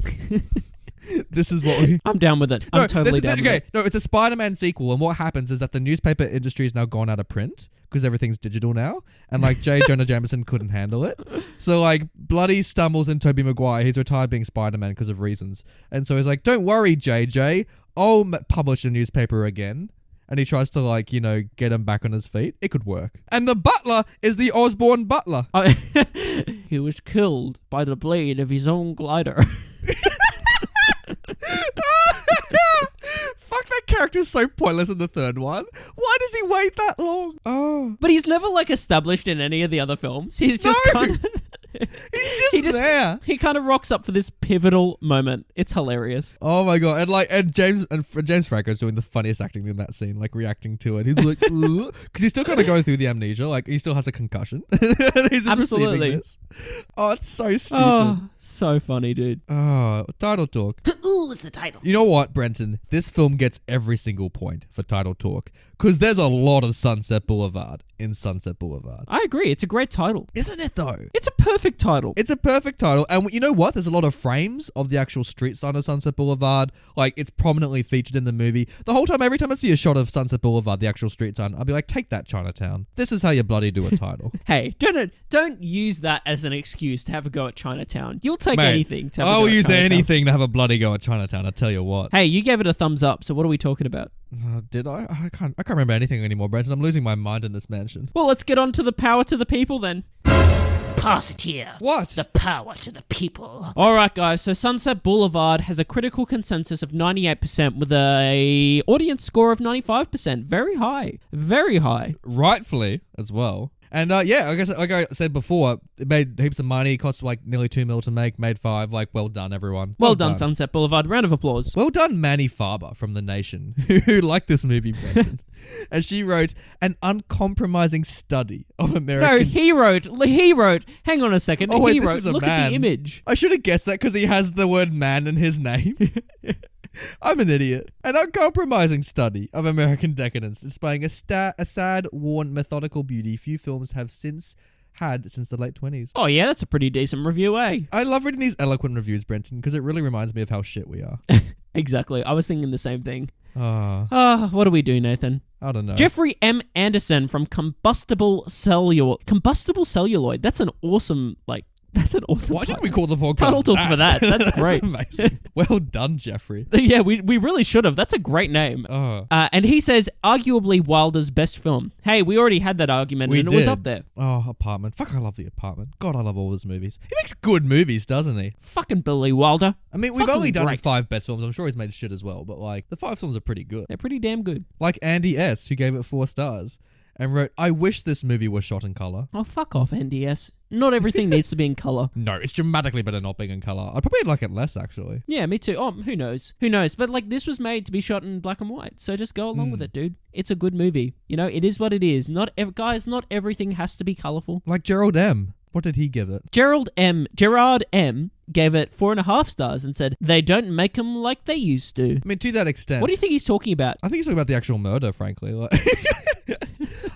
This is what we... I'm down with it. I'm totally down with it. No, it's a Spider-Man sequel, and what happens is that the newspaper industry has now gone out of print because everything's digital now, and like J. Jonah Jameson couldn't handle it. So like bloody stumbles in Tobey Maguire. He's retired being Spider-Man because of reasons. And so he's like, don't worry, JJ, I'll publish a newspaper again. And he tries to like, you know, get him back on his feet. It could work. And the butler is the Osborne butler. He was killed by the blade of his own glider. Fuck, that character's so pointless in the third one. Why does he wait that long? Oh. But he's never like established in any of the other films. He's just No! kind of... He's just there. He kind of rocks up for this pivotal moment. It's hilarious. Oh my God. And James Franco's doing the funniest acting in that scene, like reacting to it. He's like, because he's still kind of going through the amnesia. Like, he still has a concussion. He's just receiving this. Oh, it's so stupid. Oh, so funny, dude. Oh, title talk. Ooh, it's the title. You know what, Brenton? This film gets every single point for title talk because there's a lot of Sunset Boulevard in Sunset Boulevard. I agree. It's a great title. Isn't it though? It's a perfect title. It's a perfect title. And you know what? There's a lot of frames of the actual street sign of Sunset Boulevard. Like, it's prominently featured in the movie. The whole time, every time I see a shot of Sunset Boulevard, the actual street sign, I'll be like, take that, Chinatown. This is how you bloody do a title. Hey, don't use that as an excuse to have a go at Chinatown. You'll take Mate, anything to have a I'll go at use Chinatown. anything to have a bloody go at Chinatown, I tell you what. Hey, you gave it a thumbs up, so what are we talking about? Did I? I can't remember anything anymore, Brenton. I'm losing my mind in this mansion. Well, let's get on to the power to the people then. Pass it here. What? The power to the people. All right, guys. So Sunset Boulevard has a critical consensus of 98% with a audience score of 95%. Very high. Very high. Rightfully as well. And yeah, I guess like I said before, it made heaps of money, cost like nearly $2 million to make, made 5. Like, well done, everyone. Well done, Sunset Boulevard. Round of applause. Well done, Manny Farber from The Nation, who liked this movie, Brenton. And she wrote an uncompromising study of American... No, he wrote, hang on a second. Oh, wait, he this wrote, is a look man. at the image. I should have guessed that because he has the word man in his name. I'm an idiot. An uncompromising study of American decadence, displaying a sad, worn, methodical beauty few films have had since the late 20s. Oh yeah, that's a pretty decent review, eh? I love reading these eloquent reviews, Brenton, because it really reminds me of how shit we are. Exactly. I was thinking the same thing. Oh, What do we do, Nathan? I don't know. Jeffrey M. Anderson from Combustible Celluloid. That's an awesome, Why didn't we call the podcast title talk for that? That's great. Amazing. Well done, Jeffrey. Yeah, we really should have. That's a great name. Oh. And he says, arguably Wilder's best film. Hey, we already had that argument, and it was up there. Oh, Apartment. Fuck, I love The Apartment. God, I love all his movies. He makes good movies, doesn't he? Fucking Billy Wilder. I mean, we've Fucking only done great. his 5 best films. I'm sure he's made shit as well, but like, the 5 films are pretty good. They're pretty damn good. Like Andy S., who gave it 4 stars and wrote, I wish this movie was shot in colour. Oh, fuck off, NDS. Not everything needs to be in colour. No, it's dramatically better not being in colour. I'd probably like it less, actually. Yeah, me too. Oh, who knows? Who knows? But like, this was made to be shot in black and white, so just go along with it, dude. It's a good movie. You know, it is what it is. Guys, not everything has to be colourful. Like Gerald M. What did he give it? Gerard M. gave it 4.5 stars and said, they don't make them like they used to. I mean, to that extent. What do you think he's talking about? I think he's talking about the actual murder, frankly. Like,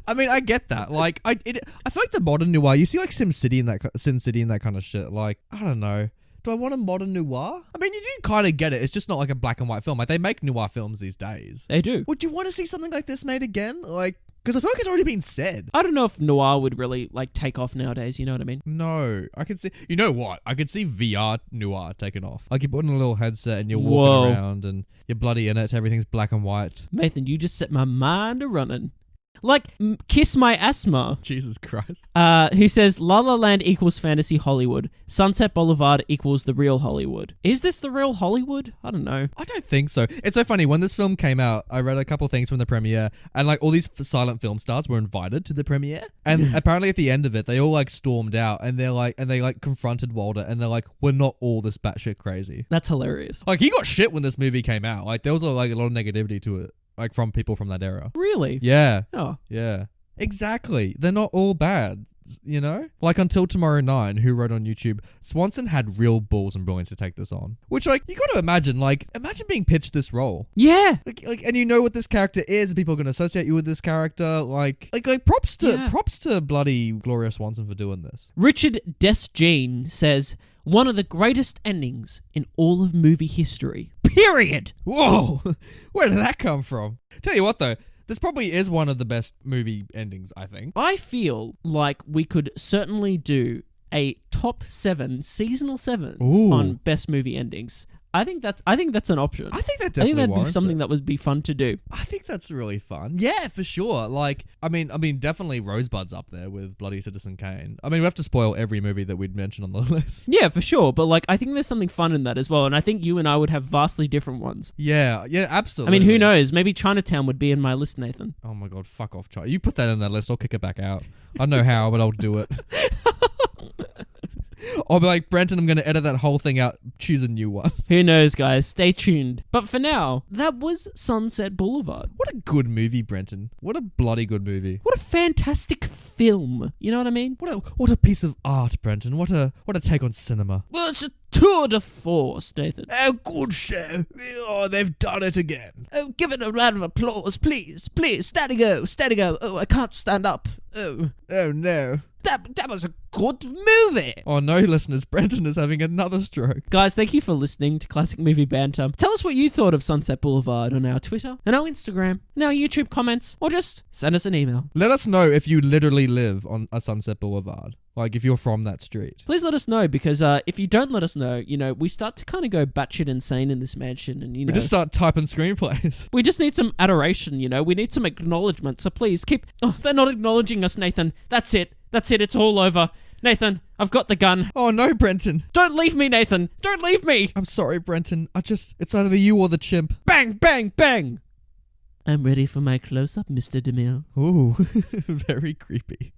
I mean, I get that. Like, I feel like the modern noir. You see, like Sin City and that kind of shit. Like, I don't know. Do I want a modern noir? I mean, you do kind of get it. It's just not like a black and white film. Like, they make noir films these days. They do. Would you want to see something like this made again? Like, because I feel like it's already been said. I don't know if noir would really like take off nowadays. You know what I mean? No, I could see. You know what? I could see VR noir taking off. Like, you put on a little headset and you're walking around and you're bloody in it. Everything's black and white. Nathan, you just set my mind a running. Like, Kiss My Asthma, Jesus Christ. who says La La Land equals fantasy Hollywood. Sunset Boulevard equals the real Hollywood. Is this the real Hollywood? I don't know. I don't think so. It's so funny. When this film came out, I read a couple things from the premiere, and like all these silent film stars were invited to the premiere. And apparently at the end of it, they all like stormed out and they confronted Wilder and they're like, we're not all this batshit crazy. That's hilarious. Like, he got shit when this movie came out. Like, there was like a lot of negativity to it. Like, from people from that era. Really? Yeah. Oh. Yeah. Exactly. They're not all bad, you know? Like, Until Tomorrow 9, who wrote on YouTube, Swanson had real balls and brilliance to take this on. Which, like, you gotta imagine being pitched this role. Yeah. Like, and you know what this character is, people are gonna associate you with this character. Like props to bloody Gloria Swanson for doing this. Richard Desjean says, one of the greatest endings in all of movie history. Period. Whoa! Where did that come from? Tell you what, though, this probably is one of the best movie endings, I think. I feel like we could certainly do a top 7 seasonal 7s on best movie endings. I think that's an option. I think that definitely that'd be warrants something it. that would be fun to do. I think that's really fun. Yeah, for sure. Like, I mean, definitely Rosebud's up there with Bloody Citizen Kane. I mean, we have to spoil every movie that we'd mention on the list. Yeah, for sure. But like, I think there's something fun in that as well. And I think you and I would have vastly different ones. Yeah, absolutely. I mean, who knows? Maybe Chinatown would be in my list, Nathan. Oh my God, fuck off, China. You put that in that list, I'll kick it back out. I don't know how, but I'll do it. I'll be like, Brenton, I'm going to edit that whole thing out. Choose a new one. Who knows, guys? Stay tuned. But for now, that was Sunset Boulevard. What a good movie, Brenton. What a bloody good movie. What a fantastic film. You know what I mean? What a piece of art, Brenton. What a take on cinema. Well, it's a tour de force, Nathan. Oh, good show. Oh, they've done it again. Oh, give it a round of applause, please. Please, steady go. Oh, I can't stand up. Oh no. That was a good movie. Oh no, listeners, Brenton is having another stroke. Guys, thank you for listening to Classic Movie Banter. Tell us what you thought of Sunset Boulevard on our Twitter and our Instagram and our YouTube comments, or just send us an email. Let us know if you literally live on a Sunset Boulevard. Like, if you're from that street. Please let us know, because if you don't let us know, you know, we start to kind of go batshit insane in this mansion, and, you know... We just start typing screenplays. We just need some adoration, you know? We need some acknowledgement, so please keep... Oh, they're not acknowledging us, Nathan. That's it. It's all over. Nathan, I've got the gun. Oh no, Brenton. Don't leave me, Nathan. Don't leave me. I'm sorry, Brenton. It's either you or the chimp. Bang, bang, bang. I'm ready for my close-up, Mr. DeMille. Ooh, very creepy.